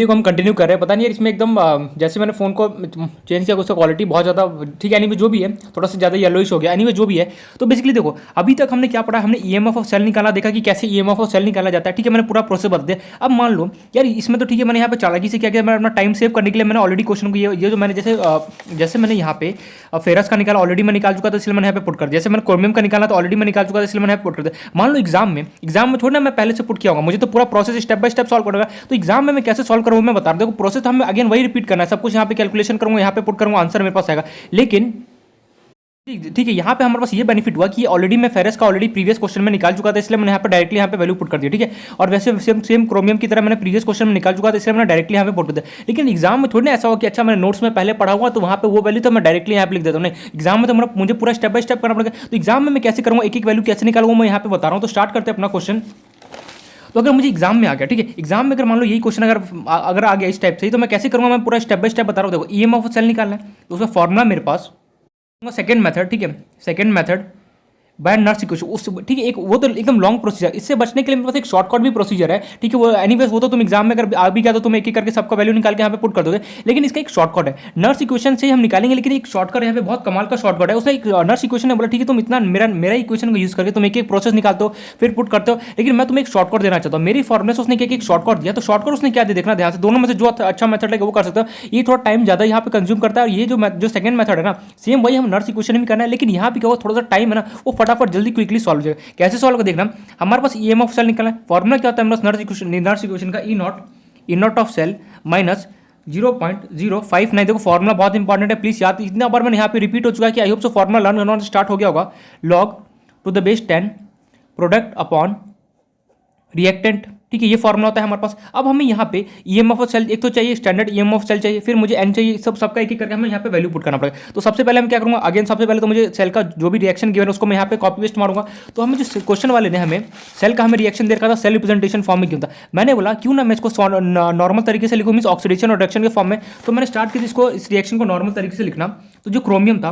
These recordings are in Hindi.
वीडियो को हम कंटिन्यू कर रहे हैं। पता नहीं यार इसमें एकदम जैसे मैंने फ़ोन को चेंज किया उसका क्वालिटी बहुत ज़्यादा ठीक है। एनीवे जो भी है थोड़ा सा ज़्यादा येलोइश हो गया। एनीवे जो भी है तो बेसिकली देखो अभी तक हमने क्या पढ़ा, हमने ईएमएफ ऑफ सेल निकाला, देखा कि कैसे ईएमएफ ऑफ सेल निकाला जाता है। ठीक है, मैंने पूरा प्रोसेस बता दिया। अब मान लो यार इसमें तो ठीक है, मैंने यहाँ पे चालाकी से क्या किया, मैं अपना टाइम सेव करने के लिए मैंने ऑलरेडी क्वेश्चन को ये जो मैंने जैसे मैंने यहाँ पे फेरस का निकाला ऑलरेडी मैं निकाल चुका था, इसलिए मैंने यहाँ पे पुट कर दिया। जैसे मैंने क्रोमियम का निकाला तो ऑलरेडी मैं निकाल चुका था, इसलिए मैंने यहाँ पे पुट कर दिया। मान लो एग्जाम में थोड़ी ना मैं पहले से पुट किया होगा, मुझे तो पूरा process step by step solve करूंगा। तो एग्जाम में मैं कैसे सॉल्व करूँ मैं बता रहा हूँ। प्रोसेस हमें अगेन वही रिपीट करना है, सब कुछ यहाँ पे कैलकुलेशन करूंगा, यहाँ पे पुट करूंगा, आंसर मेरे पास आएगा। लेकिन ठीक है, यहाँ पे हमारे पास ये बेनिफिट हुआ कि ऑलरेडी मैं फेरस का ऑलरेडी प्रीवियस क्वेश्चन में निकाल चुका था, इसलिए मैंने यहाँ पे डायरेक्टली यहाँ पे वैल्यू पुट कर दिया। ठीक है, और वैसे सेम क्रोमियम की तरह मैंने प्रीवियस क्वेश्चन में निकाल चुका था, इसलिए मैंने डायरेक्टली यहाँ पे पुट कर दिया। लेकिन एग्जाम में थोड़ी ना ऐसा हो कि अच्छा मैंने नोट्स में पहले पढ़ा हुआ तो वहाँ पे वो वैल्यू तो मैं डायरेक्टली यहाँ पे लिख देता हूँ। नहीं, एग्जाम में तो मुझे पूरा स्टेप बाय स्टेप करना पड़ेगा। तो एग्जाम में मैं कैसे करूँगा, एक एक वैल्यू कैसे निकालूंगा मैं यहाँ पे बता रहा हूँ। तो स्टार्ट करते हैं अपना क्वेश्चन। तो अगर मुझे एग्जाम में आ गया, ठीक है, एग्जाम में अगर मान लो यही क्वेश्चन अगर आ गया इस टाइप से, तो मैं कैसे करूँगा, मैं पूरा स्टेप बाय स्टेप बता रहा हूँ। देखो ईएमएफ ऑफ सेल निकालना है तो उसका फॉर्मूला मेरे पास सेकेंड मेथड, ठीक है, second method by Nernst equation उस, ठीक है, एक वो तो एकदम लॉन्ग प्रोसीजर। इससे बचने के लिए मेरे पास एक शॉर्टकट भी प्रोसीजर है। ठीक है, वो एनीवेज वो तो तुम एग्जाम में अगर आ भी गया तो तुम एक एक करके सबका वैल्यू निकाल के यहाँ पे पुट कर दोगे। लेकिन इसका एक शॉर्टकट है, नर्स इक्वेशन से हम निकालेंगे। लेकिन एक शॉर्टकट यहाँ पे बहुत कमाल का शॉर्टकट है। उसने एक नर्स इक्वेशन ने बोला ठीक है तुम इतना मेरा इक्वेशन को यूज करके तुम एक एक प्रोसेस निकालते हो फिर पुट करते हो, लेकिन मैं तुम्हें एक शॉर्टकट देना चाहता हूँ। मेरी फॉर्मुले से उसने एक शॉर्टकट दिया। तो शॉर्टकट उसने क्या दिया देखना ध्यान से, दोनों में से जो अच्छा मेथड है वो कर सकता है। ये थोड़ा टाइम ज्यादा यहाँ पे कंज्यूम करता है, और ये जो सेकंड मेथड है ना सेम वही हम नर्स इक्वेशन में करना है। लेकिन यहाँ पे क्या होगा, थोड़ा सा टाइम है ना वो फटाफट जल्दी क्विकली सॉल्व हो जाएगा। कैसे सॉल्व कर देखना, हमारे पास ईएमएफ ऑफ सेल निकलना है। फॉर्मूला क्या होता है हमारे पास नर्स इक्वेशन का ई नॉट ऑफ सेल माइनस 0.059। देखो फॉर्मूला बहुत इंपॉर्टेंट है, प्लीज याद, इतना बार मैंने यहाँ पे रिपीट हो चुका है कि I hope so formula learn करना स्टार्ट हो गया होगा। Log to the base 10 product upon reactant, ठीक है, ये फॉर्मूला होता है हमारे पास। अब हमें यहाँ पे ईएमएफ ऑफ सेल एक तो चाहिए, स्टैंडर्ड ईएमएफ ऑफ सेल चाहिए, फिर मुझे एन चाहिए, सबका एक एक करके हमें यहाँ पे वैल्यू पुट करना पड़ेगा। तो सबसे पहले मैं क्या करूँगा, अगेन सबसे पहले तो मुझे सेल का जो भी रिएक्शन गिवन है उसको मैं यहाँ पे कॉपी पेस्ट मारूंगा। तो हमें जो क्वेश्चन वाले ने हमें सेल का हमें रिएक्शन दे रखा था सेल रिप्रेजेंटेशन फॉर्म में क्यों था, मैंने बोला क्यों ना मैं इसको नॉर्मल तरीके से लिखूँ, मीन्स ऑक्सीडेशन और रिडक्शन के फॉर्म में। तो मैंने स्टार्ट किया इसको, इस रिएक्शन को नॉर्मल तरीके से लिखना। तो जो क्रोमियम था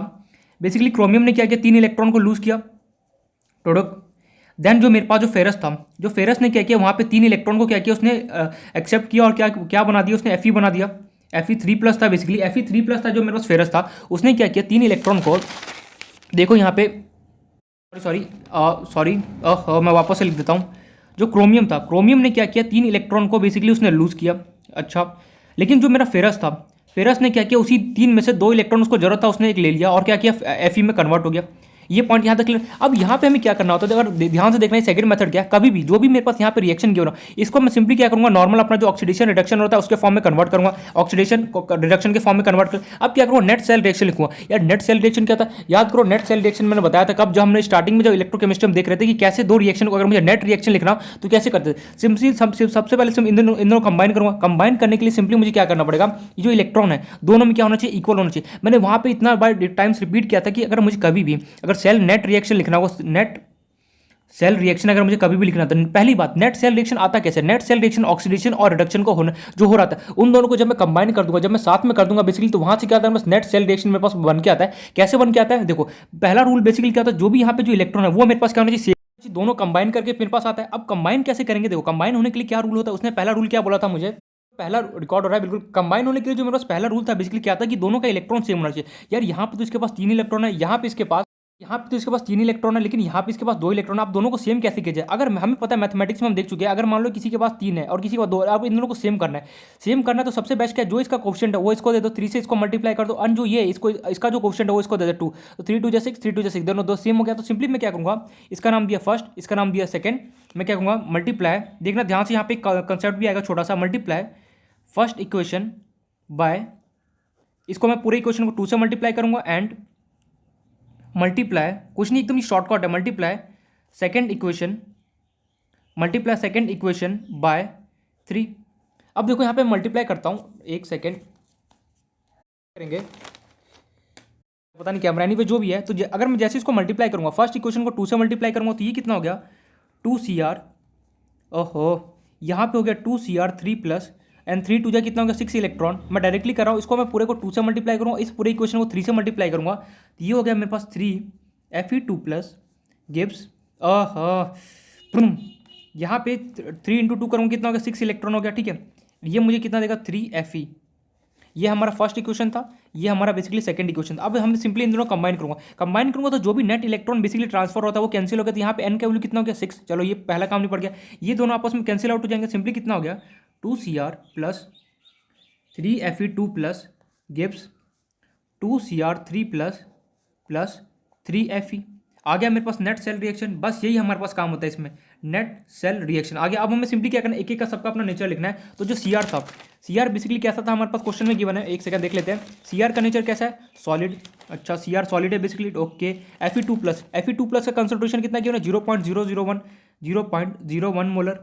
बेसिकली क्रोमियम ने क्या किया, 3 इलेक्ट्रॉन को लूज किया प्रोडक्ट। देन जो मेरे पास जो फेरस था, जो फेरस ने क्या किया वहाँ पे 3 इलेक्ट्रॉन को क्या किया उसने एक्सेप्ट किया और क्या बना दिया उसने Fe बना दिया। Fe3+ था बेसिकली, Fe3+ था जो मेरे पास फेरस था, उसने क्या किया 3 इलेक्ट्रॉन को, देखो यहाँ पे सॉरी मैं वापस से लिख देता हूँ। जो क्रोमियम था, क्रोमियम ने क्या किया 3 इलेक्ट्रॉन को बेसिकली उसने लूज किया। अच्छा, लेकिन जो मेरा फेरस था, फेरस ने क्या किया उसी 3 में से 2 इलेक्ट्रॉन उसको जरूरत था उसने एक ले लिया और क्या किया Fe में कन्वर्ट हो गया। ये पॉइंट यहाँ तक क्लियर। अब यहाँ पे हमें क्या करना होता है, अगर ध्यान से देखना है सेकंड मेथड क्या, कभी भी जो भी मेरे पास यहाँ पे रिएक्शन किया हो इसको मैं सिंपली क्या करूँगा, नॉर्मल अपना जो ऑक्सीडेशन रिडक्शन होता है उसके फॉर्म में कन्वर्ट करूँगा, ऑक्सीडेशन रिडक्शन के फॉर्म में कन्वर्ट कर। अब क्या करूँगा, नेट सेल रिएक्शन लिखूँगा। यार नेट सेल रिएक्शन क्या था, याद करो नेट सेल रिएक्शन मैंने बताया था कब, जब हमने स्टार्टिंग में जब इलेक्ट्रोकेमिस्ट्री में देख रहे थे कि कैसे दो रिएक्शन को अगर मुझे नेट रिएक्शन लिखना हो तो कैसे करते थे। सिंपली सबसे पहले इन दोनों कंबाइन करूँगा। कंबाइन करने के लिए सिंपली मुझे क्या करना पड़ेगा, ये जो इलेक्ट्रॉन है दोनों में क्या होना चाहिए, इक्वल होना चाहिए। मैंने वहाँ पे इतना बार टाइम्स रिपीट किया था कि अगर मुझे कभी भी अगर सेल नेट रिएक्शन लिखना हो, नेट सेल रिएक्शन अगर मुझे कभी भी लिखना था, पहली बात नेट सेल रिएक्शन आता कैसे, नेट सेल रिएक्शन ऑक्सीडेशन और रिडक्शन को होना जो हो रहा था उन दोनों को जब मैं कंबाइन कर दूंगा, जब मैं साथ में कर दूंगा बेसिकली, तो वहां से क्या आता है बस नेट सेल रिएक्शन मेरे पास बन के आता है। कैसे बन के आता है, देखो पहला रूल बेसिकली क्या होता है, जो भी यहाँ पे जो इलेक्ट्रॉन है वो मेरे पास क्या होना चाहिए, दोनों कंबाइन करके मेरे पास आता है। अब कंबाइन कैसे करेंगे, देखो कंबाइन होने के लिए क्या रूल होता है, उसने पहला रूल क्या बोला था मुझे, पहला रिकॉर्ड हो रहा है बिल्कुल। कंबाइन होने के लिए जो मेरे पास पहला रूल था बेसिकली क्या था कि दोनों का इलेक्ट्रॉन सेम होना चाहिए। यार यहाँ पे तो इसके पास 3 इलेक्ट्रॉन है, यहाँ पे इसके पास 3 इलेक्ट्रॉन है, लेकिन यहाँ पे इसके पास 2 इलेक्ट्रॉन। आप दोनों को सेम कैसे किया जाए, अगर हमें पता है मैथमेटिक्स में हम देख चुके हैं, अगर मान लो किसी के पास 3 है और किसी के पास 2, आप इन दोनों को सेम करना है तो सबसे बेस्ट क्या है, जो इसका कोफिशिएंट है वो इसको दे दो, 3 से इसको मल्टीप्लाई कर दो, और जो ये इसका जो कोफिशिएंट है वो इसको दे दो 2, तो 3 2 6 3 2 6 दोनों 2 सेम हो गया। तो सिंपली मैं क्या करूँगा, इसका नाम दिया फर्स्ट, इसका नाम दिया सेकंड, मैं क्या कहूँगा मल्टीप्लाई, देखना ध्यान से यहाँ पे कंसेप्ट भी आएगा छोटा सा, मल्टीप्लाई फर्स्ट इक्वेशन बाय, इसको मैं पूरे इक्वेशन को 2 से मल्टीप्लाई करूँगा, एंड मल्टीप्लाई कुछ नहीं एकदम शॉर्टकट है, मल्टीप्लाई सेकंड इक्वेशन बाय 3। अब देखो यहाँ पे मल्टीप्लाई करता हूँ, एक सेकेंड करेंगे पता नहीं कैमरा नहीं पे जो भी है। तो अगर मैं जैसे इसको मल्टीप्लाई करूँगा, फर्स्ट इक्वेशन को 2 से मल्टीप्लाई करूँगा तो ये कितना हो गया 2CR, ओहो यहाँ पे हो गया 2CR 3+ एंड 3 2 जा कितना हो गया 6 इलेक्ट्रॉन। मैं डायरेक्टली कर रहा हूँ, इसको मैं पूरे को 2 से मल्टीप्लाई करूँगा, इस पूरे इक्वेशन को 3 से मल्टीप्लाई करूँगा तो ये हो गया मेरे पास 3 Fe2+ गिव्स यहाँ पे 3 × 2 करूँगा कितना हो गया 6 इलेक्ट्रॉन हो गया। ठीक है, ये मुझे कितना देगा 3Fe। ये हमारा फर्स्ट इक्वेशन था, ये हमारा बेसिकली सेकंड इक्वेशन था। अब हम सिंपली इन दोनों कंबाइन करूंगा तो जो भी नेट इलेक्ट्रॉन बेसिकली ट्रांसफर होता है वो कैंसिल हो गया। तो यहाँ पे n का वैल्यू कितना हो गया 6। चलो ये पहला काम नहीं पड़ गया, ये दोनों आपस में कैंसिल आउट हो जाएंगे। सिंपली कितना हो गया 2Cr plus 3Fe2 plus gives 2Cr3 plus 3Fe। आ गया मेरे पास नेट सेल रिएक्शन। बस यही हमारे पास काम होता है इसमें, नेट सेल रिएक्शन आ गया। अब हमें सिंपली क्या करना है, एक एक का सबका अपना नेचर लिखना है। तो जो Cr था, Cr बेसिकली कैसा था हमारे पास क्वेश्चन में गिवन है, एक सेकंड देख लेते हैं। Cr का नेचर कैसा है, सॉलिड। अच्छा Cr सॉलिड है बेसिकली, ओके। Fe2 प्लस का कंसंट्रेशन कितना गिवन है 0.001 मोलर,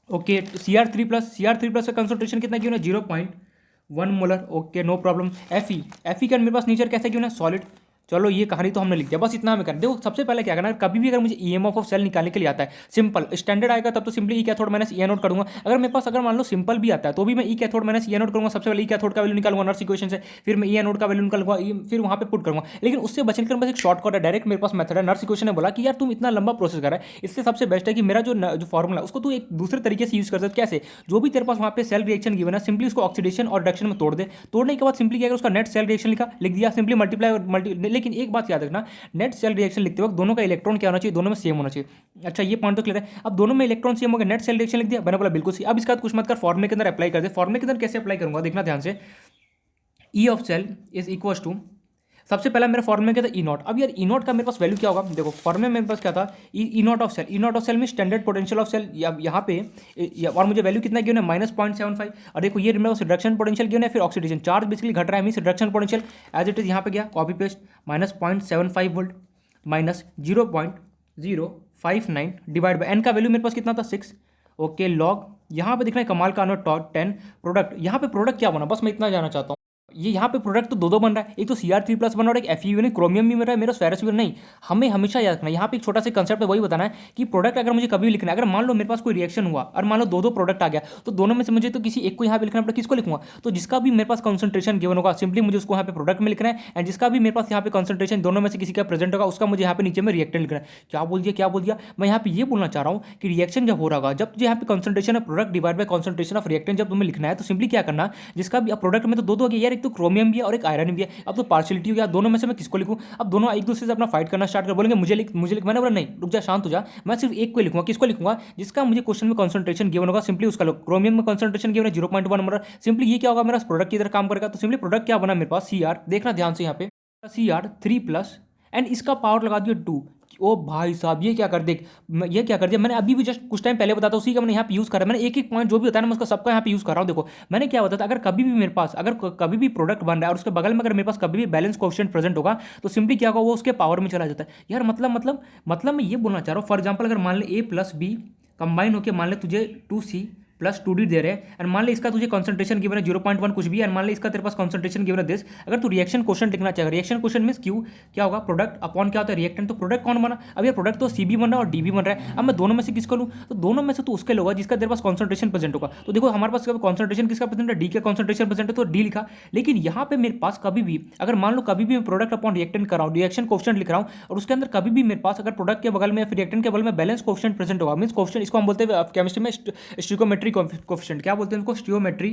ओके। Cr3 प्लस का कंसंट्रेशन कितना गिवन है 0.1 molar, okay no problem. Fe का मेरे पास नेचर कैसा गिवन है, सॉलिड। चलो ये कहानी तो हमने लिख दिया, बस इतना हमें करना। देखो सबसे पहले क्या करना है, कभी भी अगर मुझे ईएमएफ ऑफ सेल निकालने के लिए आता है, सिंपल स्टैंडर्ड आएगा तब तो सिंपली ई कैथोड माइनस ई एनोड करूंगा। अगर मेरे पास अगर मान लो सिंपल भी आता है तो भी मैं ई कैथोड माइनस ई एनोड करूंगा। सबसे पहले ई कैथोड का वैल्यू निकालूंगा नर्स इक्वेशन से, फिर मैं ई एनोड का वैल्यू निकालूंगा, फिर वहां पे पुट करूंगा। लेकिन उससे बचने के बस एक शॉर्टकट है, डायरेक्ट मेरे पास मेथड है। नर्स इक्वेशन ने बोला कि यार तुम इतना लंबा प्रोसेस कर रहा है, इससे सबसे बेस्ट है कि मेरा जो फॉर्मूला उसको तू एक दूसरे तरीके से यूज कर सकते। कैसे, जो भी तेरे पास वहां पे सेल रिएक्शन गिवन है सिंपली उसको ऑक्सीडेशन और रिडक्शन में तोड़ दे। तोड़ने के बाद सिंपली क्या, उसका नेट सेल रिएक्शन लिख दिया, सिंपली मल्टीप्लाई। लेकिन एक बात याद रखना, नेट सेल रिएक्शन लिखते वक्त दोनों का इलेक्ट्रॉन क्या होना चाहिए, दोनों में सेम होना चाहिए। अच्छा ये पॉइंट तो क्लियर है। अब दोनों में इलेक्ट्रॉन सेम हो गया, नेट सेल रिएक्शन लिख दिया, मैंने बोला बिल्कुल सही। अब इसका कुछ मत कर, फॉर्मूले के अंदर अप्लाई कर दे। फॉर्मूले के अंदर कैसे अप्लाई करूंगा देखना ध्यान से। E of cell is equal to, सबसे पहला मेरा फॉर्मूला क्या था ई नॉट। अब यार ई नॉट का मेरे पास वैल्यू क्या होगा, देखो फॉर्मूले में मेरे पास क्या था E not of cell. E not of cell में स्टैंडर्ड पोटेंशियल ऑफ सेल यहाँ पे, और मुझे वैल्यू कितना गिवन है -0.75। और देखो ये मेरे पास रिडक्शन पोटेंशियल गिवन है, फिर ऑक्सीडेशन चार्ज बेसिकली घट रहा है, means reduction potential as it is यहाँ पे गया, copy paste -0.75 volt minus 0.059 divide by N का वैल्यू मेरे पास कितना था 6, ओके। लॉग यहाँ पे दिख रहा है कमाल का नोट 10 प्रोडक्ट। यहाँ पे प्रोडक्ट क्या बना, बस मैं इतना जानना चाहता हूँ। ये यहाँ पे प्रोडक्ट तो दो बन रहा है, एक तो Cr3 प्लस बन रहा है, एक Fe नहीं, क्रोमियम भी मिल रहा है, मेरा फेरस भी नहीं। हमें हमेशा याद रखना, यहाँ पे एक छोटा सा कंसेप्ट है, वही बताना है कि प्रोडक्ट अगर मुझे कभी भी लिखना है, अगर मान लो मेरे पास कोई रिएक्शन हुआ और मान लो दो प्रोडक्ट आ गया, तो दोनों में से मुझे तो किसी एक को यहाँ पे लिखना पड़ेगा, किसको लिखूंगा, तो जिसका भी मेरे पास कंसंट्रेशन गिवन होगा सिंपली मुझे उसको यहाँ पे प्रोडक्ट में लिखना है, एंड जिसका भी मेरे पास यहाँ पे कंसंट्रेशन दोनों में से किसी का प्रेजेंट होगा उसका मुझे यहाँ पे नीचे में रिएक्टेंट लिखना है। क्या बोल दिया, मैं यहाँ पे ये बोलना चाह रहा हूँ कि रिएक्शन जब हो रहा होगा, जब यहाँ पे concentration of product divide by concentration of reactant जब तुम्हें लिखना है, तो सिंपली क्या करना, जिसका भी प्रोडक्ट में तो दो हो गया यार, एक तो क्रोमियम भी है और एक आयरन भी है। अब तो पार्शियलिटी हो गया, दोनों में से मैं किसको लिखूं। अब दोनों एक दूसरे से अपना फाइट करना स्टार्ट कर, बोलेंगे मुझे लिख। मैंने बोला नहीं, रुक जा, शांत हो जा, मैं सिर्फ एक को लिखूंगा। किसको लिखूंगा, जिसका मुझे क्वेश्चन में कंसंट्रेशन गिवन होगा, सिंपली उसका लो। क्रोमियम में कंसंट्रेशन गिवन है 0.1 मोलर, सिंपली ये क्या होगा, मेरा प्रोडक्ट की तरह काम करेगा। तो सिंपली प्रोडक्ट क्या बना मेरे पास Cr, देखना ध्यान से यहाँ पे Cr3 प्लस एंड इसका पावर लगा दिया 2। ओ भाई साहब ये क्या कर दिया, मैंने अभी भी जस्ट कुछ टाइम पहले बताया, उसी का मैंने यहाँ पे यूज़ करा। मैंने एक एक पॉइंट जो भी बताया ना मैं उसका सबका यहाँ पे यूज़ कर रहा हूँ। देखो मैंने क्या बताया था, अगर कभी भी मेरे पास अगर कभी भी प्रोडक्ट बन रहा है और उसके बगल में अगर मेरे पास कभी भी बैलेंस कोएफिशिएंट प्रेजेंट होगा, तो सिंपली क्या होगा, वो उसके पावर में चला जाता है। यार मतलब मैं ये बोलना चाह रहा हूँ, फॉर एग्जाम्पल अगर मान ले A प्लस B कंबाइन होकर मान ले तुझे 2C प्लस 2D दे रहे हैं, एंड मान ले इसका तुझे कंसंट्रेशन गिवन है 0.1 कुछ भी, एंड मान ले इसका तेरे पास कंसंट्रेशन गिवन है दिस। अगर तू रिएक्शन क्वेश्चन लिखना चाहेगा, रिएक्शन क्वेश्चन मींस क्यू क्या होगा, प्रोडक्ट अपॉन क्या होता है रिएक्टेंट। तो प्रोडक्ट कौन बना, अब ये प्रोडक्ट तो CB बन रहा है और DB बन रहा है। अब मैं दोनों में से किसको लूँ, तो दोनों में से तो उसके लोगा जिसका तेरे पास कंसंट्रेशन प्रेजेंट होगा। तो देखो हमारे पास कंसंट्रेशन किसका प्रेजेंट है, D का कंसंट्रेशन प्रेजेंट है तो D लिखा। लेकिन यहाँ पे मेरे पास कभी भी अगर मान लो कभी भी मैं प्रोडक्ट अपॉन रिएक्टेंट कर रहा हूँ, रिएक्शन कोएफिशिएंट लिख रहा हूँ, और उसके अंदर कभी भी मेरे पास अगर प्रोडक्ट के बगल में रिएक्टेंट के बगल में बैलेंस कोएफिशिएंट प्रेजेंट होगा, मींस कोएफिशिएंट इसको हम बोलते हैं केमिस्ट्री में स्टोइकोमेट्रिक कोएफिशिएंट, क्या बोलते हैं उनको, स्टोइकोमेट्री,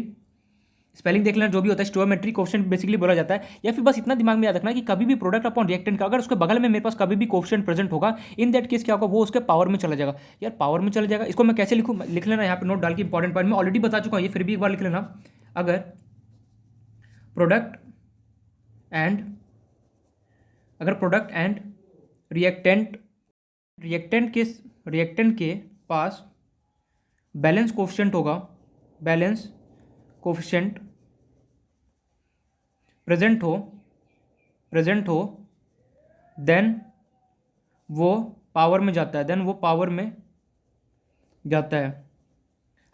स्पेलिंग देख लेना जो भी होता है, स्टोइकोमेट्रिक कोएफिशिएंट बेसिकली बोला जाता है। या फिर बस इतना दिमाग में याद रखना कि कभी भी प्रोडक्ट अपॉन रिएक्टेंट का अगर उसके बगल में मेरे पास कभी भी कोएफिशिएंट प्रेजेंट होगा, इन दैट केस क्या होगा, वो उसके पावर में चला जाएगा। यार पावर में चला जाएगा, इसको मैं कैसे लिखूँ, लिख लेना यहाँ पे नोट डाल के, इंपॉर्टेंट पॉइंट मैं ऑलरेडी बता चुका हूँ, ये फिर भी एक बार लिख लेना। अगर प्रोडक्ट एंड रिएक्टेंट के पास बैलेंस कोएफिशिएंट होगा, बैलेंस कोएफिशिएंट प्रेजेंट हो देन वो पावर में जाता है,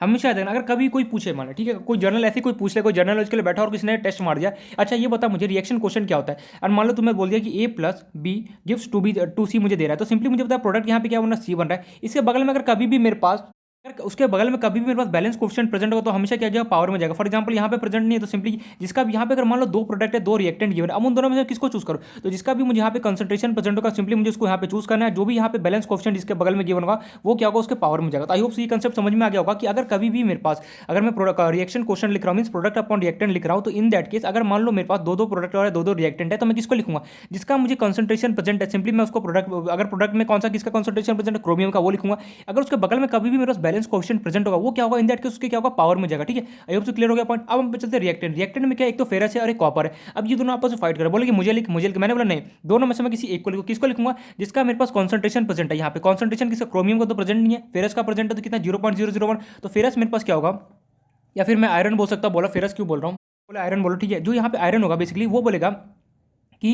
हमेशा याद रखना। अगर कभी कोई पूछे, मान ठीक है, कोई जर्नल ऐसे कोई पूछ ले, कोई जर्नल उसके लिए बैठा और किसी ने टेस्ट मार दिया, अच्छा ये बता मुझे रिएक्शन क्वेश्चन क्या होता है, और मान लो तुम्हें बोल दिया कि A plus B gives 2C मुझे दे रहा है, तो सिंपली मुझे बता प्रोडक्ट यहाँ पे क्या बन रहा है, C बन रहा है। इसके बगल में अगर कभी भी मेरे पास अगर उसके बगल में कभी भी मेरे पास बैलेंस कोएफिशिएंट प्रेजेंट होगा तो हमेशा क्या जाएगा, पावर में जाएगा। फॉर एग्जांपल यहाँ पे प्रेजेंट नहीं है तो सिंपली जिसका भी यहाँ पे अगर मान लो दो प्रोडक्ट है, दो रिएक्टेंट गिवन है, अब उन दोनों में से किसको चूज करो, तो जिसका भी मुझे यहाँ पे कंसंट्रेशन प्रेजेंट होगा सिंपली मुझे उसको यहाँ पे चूज करना है। जो भी यहाँ पे बैलेंस कोएफिशिएंट जिसके बगल में गिवन होगा वो क्या होगा, उसके पावर में जाएगा। तो आई होप ये कंसेप्ट समझ में आ गया होगा कि अगर कभी भी मेरे पास अगर मैं रिएक्शन क्वेश्चन लिख रहा हूँ, मीन प्रोडक्ट अपॉन रिएक्टेंट लिख रहा हूँ, तो इन दैट केस अगर मान लो मेरे पास दो दो प्रोडक्ट और दो दो रिएक्टेंट है तो मैं किसको लिखूंगा, जिसका मुझे कंसंट्रेशन प्रेजेंट है सिंपली मैं उसको प्रोडक्ट, अगर प्रोडक्ट में कौन सा किसका कंसंट्रेशन प्रेजेंट है, क्रोमियम का, वो लिखूंगा। अगर उसके बगल में कभी भी मेरे पास बैलेंस कोएफिशिएंट प्रेजेंट होगा वो क्या होगा, इन दैट केस उसके क्या होगा, पावर में जाएगा। ठीक है, आई होप क्लियर हो गया पॉइंट। अब हम चलते हैं रिएक्टेंट। रिएक्टेंट में क्या, एक तो फेरस है और एक कॉपर है। अब ये दोनों आपस में फाइट कर रहे, बोले कि मुझे लिख, मैंने बोला नहीं, दोनों में से मैं किसी एक को लिखूँ। किसको लिखूंगा, जिसका मेरे पास कॉन्सेंट्रेशन प्रेजेंट है। यहाँ पे कॉन्सेंट्रेशन किसका, क्रोमियम का तो प्रेजेंट नहीं है, फेरस का प्रेजेंट है तो कितना 0.001, तो फेरस मेरे पास क्या होगा, या फिर मैं आयरन बोल सकता, बोला फेरस क्यों बोल रहा हूँ, बोला आयरन बोलो। ठीक है, जो यहाँ पे आयरन होगा बेसिकली वो बोलेगा कि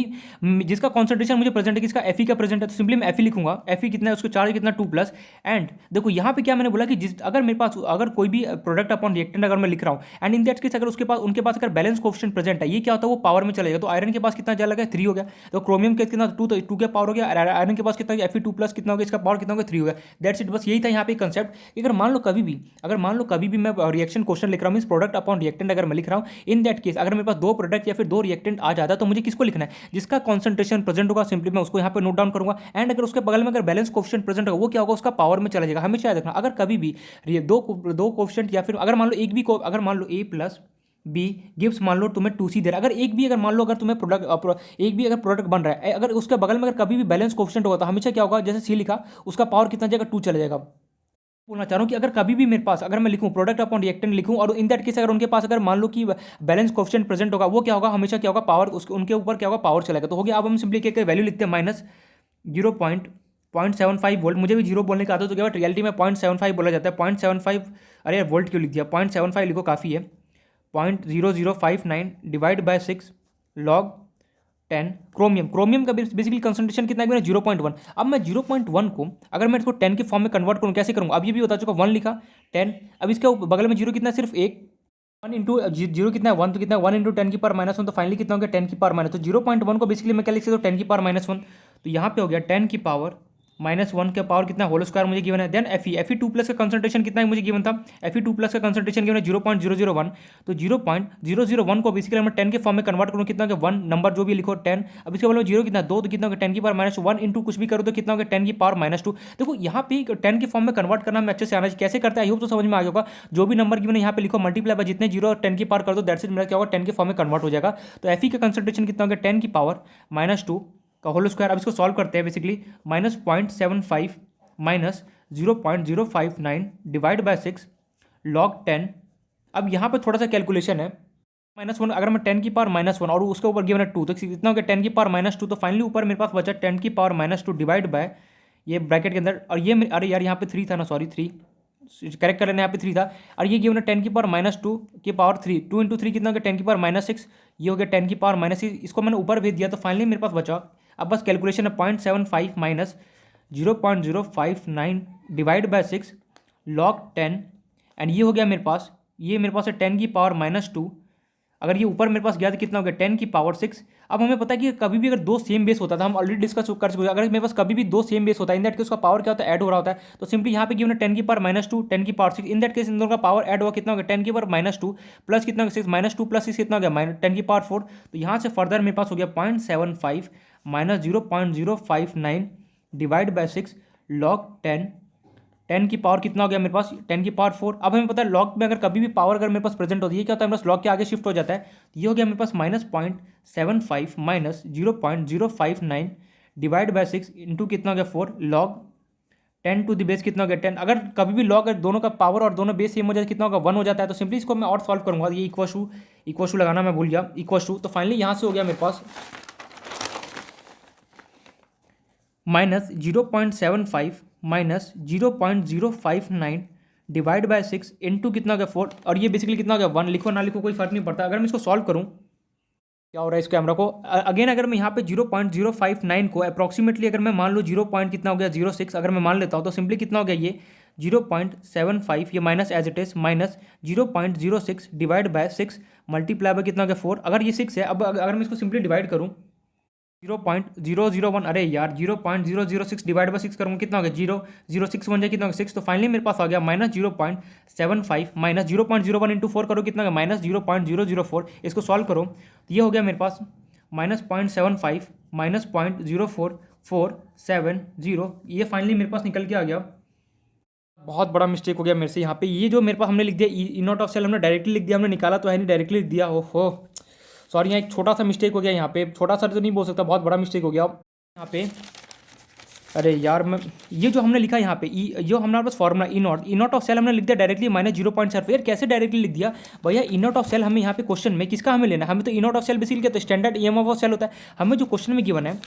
जिसका कॉन्सेंट्रेशन मुझे प्रेजेंट है, किसका, Fe का प्रेजेंट है, तो सिंपली मैं Fe लिखूंगा। Fe कितना है, उसको चार्ज कितना 2 प्लस। एंड देखो यहाँ पे क्या मैंने बोला कि जिस अगर मेरे पास अगर कोई भी प्रोडक्ट अपॉन रिएक्टेंट अगर मैं लिख रहा हूँ एंड इन दैट केस अगर उसके पास उनके पास अगर बैलेंस कोएफिशिएंट प्रेजेंट है, ये क्या होता है, वो पावर में चलेगा। तो आयरन के पास कितना जाएगा, 3 हो गया। तो क्रोमियम के कितना 2, तो 2 का पावर हो गया। आयरन के पास कितना, Fe2 प्लस कितना हो गया, इसका पावर कितना हो गया, 3 हो गया। दैट्स इट, बस यही था यहाँ पे कंसेप्ट कि अगर मान लो कभी भी, अगर मान लो कभी भी मैं रिएक्शन क्वेश्चन लिख रहा हूँ, मीन प्रोडक्ट अपॉन रिएक्टेंट अगर मैं लिख रहा हूँ, इन दैट केस अगर मेरे पास दो प्रोडक्ट या फिर दो रिएक्टेंट आ जाता है तो मुझे किसको लिखना है, जिसका कॉन्सेंट्रेशन प्रेजेंट होगा सिंपली मैं उसको यहाँ पे नोट डाउन करूंगा। एंड अगर उसके बगल में अगर बैलेंस कोएफिशिएंट प्रेजेंट होगा वो क्या होगा, उसका पावर में चला जाएगा। हमेशा याद रखना, अगर कभी भी ये दो कोएफिशिएंट या फिर अगर मान लो एक भी अगर मान लो A प्लस बी गिव्स मान लो तुम्हें 2C दे रहा है, अगर एक भी अगर मान लो अगर तुम्हें प्रोडक्ट एक भी अगर प्रोडक्ट बन रहा है, अगर उसके बगल में अगर कभी भी बैलेंस कोएफिशिएंट होगा तो हमेशा क्या होगा, जैसे C लिखा उसका पावर कितना जाएगा, 2 चला जाएगा। बोलना चाह रहा हूँ कि अगर कभी भी मेरे पास अगर मैं लिखूं प्रोडक्ट अपॉन रिएक्टेंट लिखूं और इन दैट केस अगर उनके पास अगर मान लो कि बैलेंस कोएफिशिएंट प्रेजेंट होगा, वो क्या होगा, हमेशा क्या होगा, पावर उसके उनके ऊपर क्या होगा, पावर चलेगा। तो हो गया। अब हम सिंपली क्या वैल्यू लिखते हैं, माइनस 0.75 वोल्ट। मुझे भी जीरो बोलने का आता तो क्या रियलिटी में 0.75 बोला जाता है। 0.75, अरे यार वोल्ट क्यों लिख दिया, 0.75 लिखो काफ़ी है। 0.0059 डिवाइड बाय 6 लॉग 10 क्रोमियम का बेसिकली कंसंट्रेशन कितना है, 0.1। अब मैं 0.1 को अगर मैं इसको 10 के फॉर्म में कन्वर्ट करूँ, कैसे करूँगा, अब ये भी बता चुका, 1 लिखा 10। अब इसके बगल में जीरो कितना है, सिर्फ एक। 1 इंटू जीरो कितना है, 1, तो कितना है 1 इंटू 10 की पावर -1, तो फाइनली कितना हो गया 10 की पावर माइनस। तो 0.1 को बेसिकली मैं क्या लिख सकता हूँ, 10 की पावर -1। तो यहाँ पे हो गया 10 की पावर -1 के पावर कितना, होल स्क्वायर मुझे गिवन है। देन Fe2 प्लस का कंसंट्रेशन कितना है मुझे गिवन था, Fe2 प्लस का कंसंट्रेशन गिवन है 0.001। तो 0.001 को बेसिकली मैं 10 के फॉर्म में कन्वर्ट करूँ, कितना हो गया 1, नंबर जो भी लिखो 10। अब इसके बाद जीरो कितना 2, तो कितना हो गया 10 की पावर -1 इंटू कुछ भी करो तो कितना हो गया 10 की पावर -2। देखो यहाँ पे 10 के फॉर्म में कन्वर्ट करना हमें अच्छे से आना चाहिए, कैसे करते हैं आई होप तो समझ में आ गया होगा। जो भी नंबर गिवन है यहाँ पे लिखो, मल्टीप्लाई बाय जितने जीरो और 10 की पावर कर दो, दैट्स इट, मेरा क्या होगा 10 के फॉर्म में कन्वर्ट हो जाएगा। तो Fe का कंसंट्रेशन कितना हो गया 10 की पावर -2 का होल स्क्वायर। अब इसको सॉल्व करते हैं, basically -0.75 minus 0.059 divide by 6 log 10। अब यहाँ पे थोड़ा सा कैलकुलेशन है, -1 अगर मैं 10 की पावर -1 और उसके ऊपर गिवन है 2, तो कितना हो गया 10 की पावर -2। तो फाइनली ऊपर मेरे पास बचा 10 की पावर -2 डिवाइड बाय ये ब्रैकेट के अंदर, और ये अरे यार यहाँ पे 3 था ना, सॉरी 3 करेक्ट कर लेना, यहाँ पे 3 था। और ये गिवन है 10 की पावर -2 की पावर 3, 2 इंटू 3 कितना हो गया 10 की पावर -6, ये हो गया 10 की पावर -6। इसको मैंने ऊपर भेज दिया तो फाइनली मेरे पास बचा, अब बस कैलकुलेशन है 0.75 minus 0.059 divide by 6 log 10। And ये हो गया मेरे पास, ये मेरे पास है 10 की पावर -2। अगर ये ऊपर मेरे पास गया तो कितना हो गया 10 की पावर 6। अब हमें पता है कि कभी भी अगर दो सेम बेस होता था, हम ऑलरेडी डिस्कस कर चुके हैं, अगर मेरे पास कभी भी दो सेम बेस होता है, इन दैट केस उसका पावर क्या होता है, ऐड हो रहा होता है। तो सिंपली यहाँ पे गिवन है 10 की पावर -2 10 की power 6, in that case in दोनों का पावर ऐड हुआ, कितना हो गया 10 की पावर -2 प्लस कितना हो गया 6, -2 प्लस 6 कितना हो गया 10 की पावर 4। तो यहाँ से फर्दर मेरे पास हो गया 0.75 माइनस 0.059 डिवाइड बाय 6 लॉग 10 की पावर कितना हो गया मेरे पास 10 की पावर 4। अब हमें पता है लॉग में अगर कभी भी पावर अगर मेरे पास प्रेजेंट होती है, क्या होता है मेरे पास लॉग के आगे शिफ्ट हो जाता है। तो ये हो गया मेरे पास -0.75 माइनस 0.059 डिवाइड बाय 6 इंटू कितना हो गया 4 लॉग 10 टू द बेस कितना हो गया 10। अगर कभी भी लॉग दोनों का पावर और दोनों बेस सेम हो जाए कितना होगा 1 हो जाता है। तो सिंपली इसको मैं और सॉल्व करूंगा, ये इक्वल टू लगाना मैं भूल गया, इक्वल टू। तो फाइनली यहाँ से हो गया मेरे पास -0.75 माइनस 0.059 डिवाइड बाय 6 इंटू कितना हो गया 4, और ये बेसिकली कितना हो गया 1। लिखो ना लिखो कोई फर्क नहीं पड़ता। अगर मैं इसको सॉल्व करूँ क्या हो रहा है इस कैमरा को, अगेन अगर मैं यहाँ पे 0.059 को अप्रॉक्सीमेटली अगर मैं मान लो 0. कितना हो गया 06 अगर मैं मान लेता हूँ, तो सिंपली कितना हो गया ये 0.75, ये minus as it is minus 0.06 divide by 6 multiply by कितना हो गया 4। अगर ये 6 है, अब अगर मैं इसको सिंपली डिवाइड करूँ 0.001, अरे यार 0.006 डिवाइड बाई 6 करूँगा कितना हो गया 0.061 जाए कितना हो गया 6, तो फाइनली मेरे पास आ गया -0.75 माइनस 0.01 इंटू 4 करो कितना हो गया -0.004। इसको सॉल्व करो तो ये हो गया मेरे पास -0.75 माइनस 0.04470, ये फाइनली मेरे पास निकल के आ गया। बहुत बड़ा मिस्टेक हो गया मेरे से यहाँ पे, ये जो मेरे पास हमने लिख दिया ई नॉट ऑफ सेल हमने डायरेक्टली लिख दिया, हमने निकाला तो है नहीं, डायरेक्टली लिख दिया। ओहो सॉरी, यहाँ एक छोटा सा मिस्टेक हो गया यहाँ पे, छोटा सा तो नहीं बोल सकता, बहुत बड़ा मिस्टेक हो गया यहाँ पे। अरे यार मैं ये जो हमने लिखा यहाँ पे जो हमारे पास formula E not of cell हमने लिख दिया डायरेक्टली -0.75। यार कैसे डायरेक्टली लिख दिया भैया? ई नॉट ऑफ सेल हमें यहाँ पे क्वेश्चन में किसका हमें लेना है? हमें तो ई नॉट ऑफ सेल बेसिकली क्या, तो स्टैंडर्ड ईएमएफ ऑफ सेल होता है। हमें जो क्वेश्चन में गिवन है,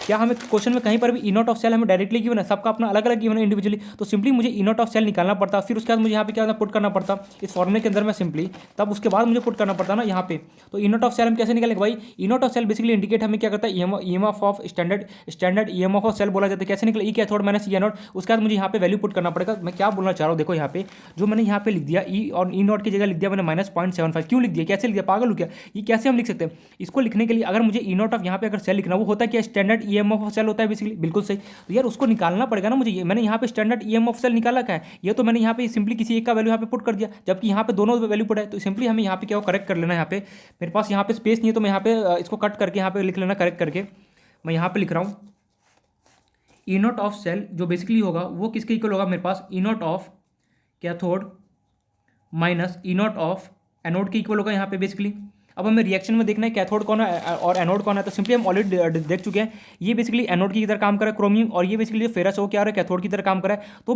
क्या हमें क्वेश्चन में कहीं पर भी ई नॉट ऑफ सेल हमें डायरेक्टली गिवन है? सबका अपना अलग अलग गिवन है इंडिविजुअली, तो सिंपली मुझे ई नॉट ऑफ सेल निकालना पड़ता, फिर उसके बाद मुझे यहाँ पे क्या पुट करना पड़ता इस फॉर्मूले के अंदर में सिंपली, तब उसके बाद मुझे पुट करना पड़ता ना यहाँ पे। तो ई नॉट ऑफ सेल हम कैसे निकालेंगे भाई? E not of cell basically indicate हमें क्या करता है, EMF of standard EMF of cell बोला जाता है। कैसे निकले? E cathode minus E naught, उसके बाद मुझे यहाँ पे वैल्यू पुट करना पड़ेगा। मैं क्या बोलना चाह रहा हूँ देखो, यहाँ पे जो मैंने यहाँ पे लिख दिया ई और ई नॉट की जगह लिख दिया मैंने -0.75। क्यों लिख दिया? कैसे लिख दिया? पागल हो गया? ये कैसे हम लिख सकते हैं? इसको लिखने के लिए अगर मुझे ई नॉट ऑफ यहाँ पे अगर सेल लिखना, वो होता है क्या, स्टैंडर्ड ईएमएफ ऑफ सेल होता है बेसिकली, बिल्कुल सही। तो यार उसको निकालना पड़ेगा ना मुझे। मैंने यहाँ पे स्टैंडर्ड ईएमएफ ऑफ सेल निकाला क्या है? ये तो मैंने यहाँ पे सिंपली किसी एक का वैल्यू यहाँ पे पुट कर दिया, जबकि यहाँ पे दोनों वैल्यू पुट है। तो सिंपली हमें यहाँ पे क्या करेक्ट कर लेना है। यहाँ पे मेरे पास यहाँ पे स्पेस नहीं है, तो मैं यहाँ पे इसको कट करके यहाँ पे लिख लेना करेक्ट करके। मैं यहाँ पे लिख रहा हूँ ई नॉट ऑफ सेल जो बेसिकली होगा वो किसके इक्वल होगा मेरे पास, E not of cathode minus E not of anode के इक्वल होगा यहाँ पे बेसिकली। अब हमें रिएक्शन में देखना है कैथोड कौन है और एनोड कौन है, तो सिंपली हम ऑलरेडी देख चुके हैं। ये बेसिकली एनोड की तरह काम कर रहा है क्रोमियम, और ये बेसिकली जो फेरस है वो क्या रहा है, कैथोड की तरह काम कर रहा है। तो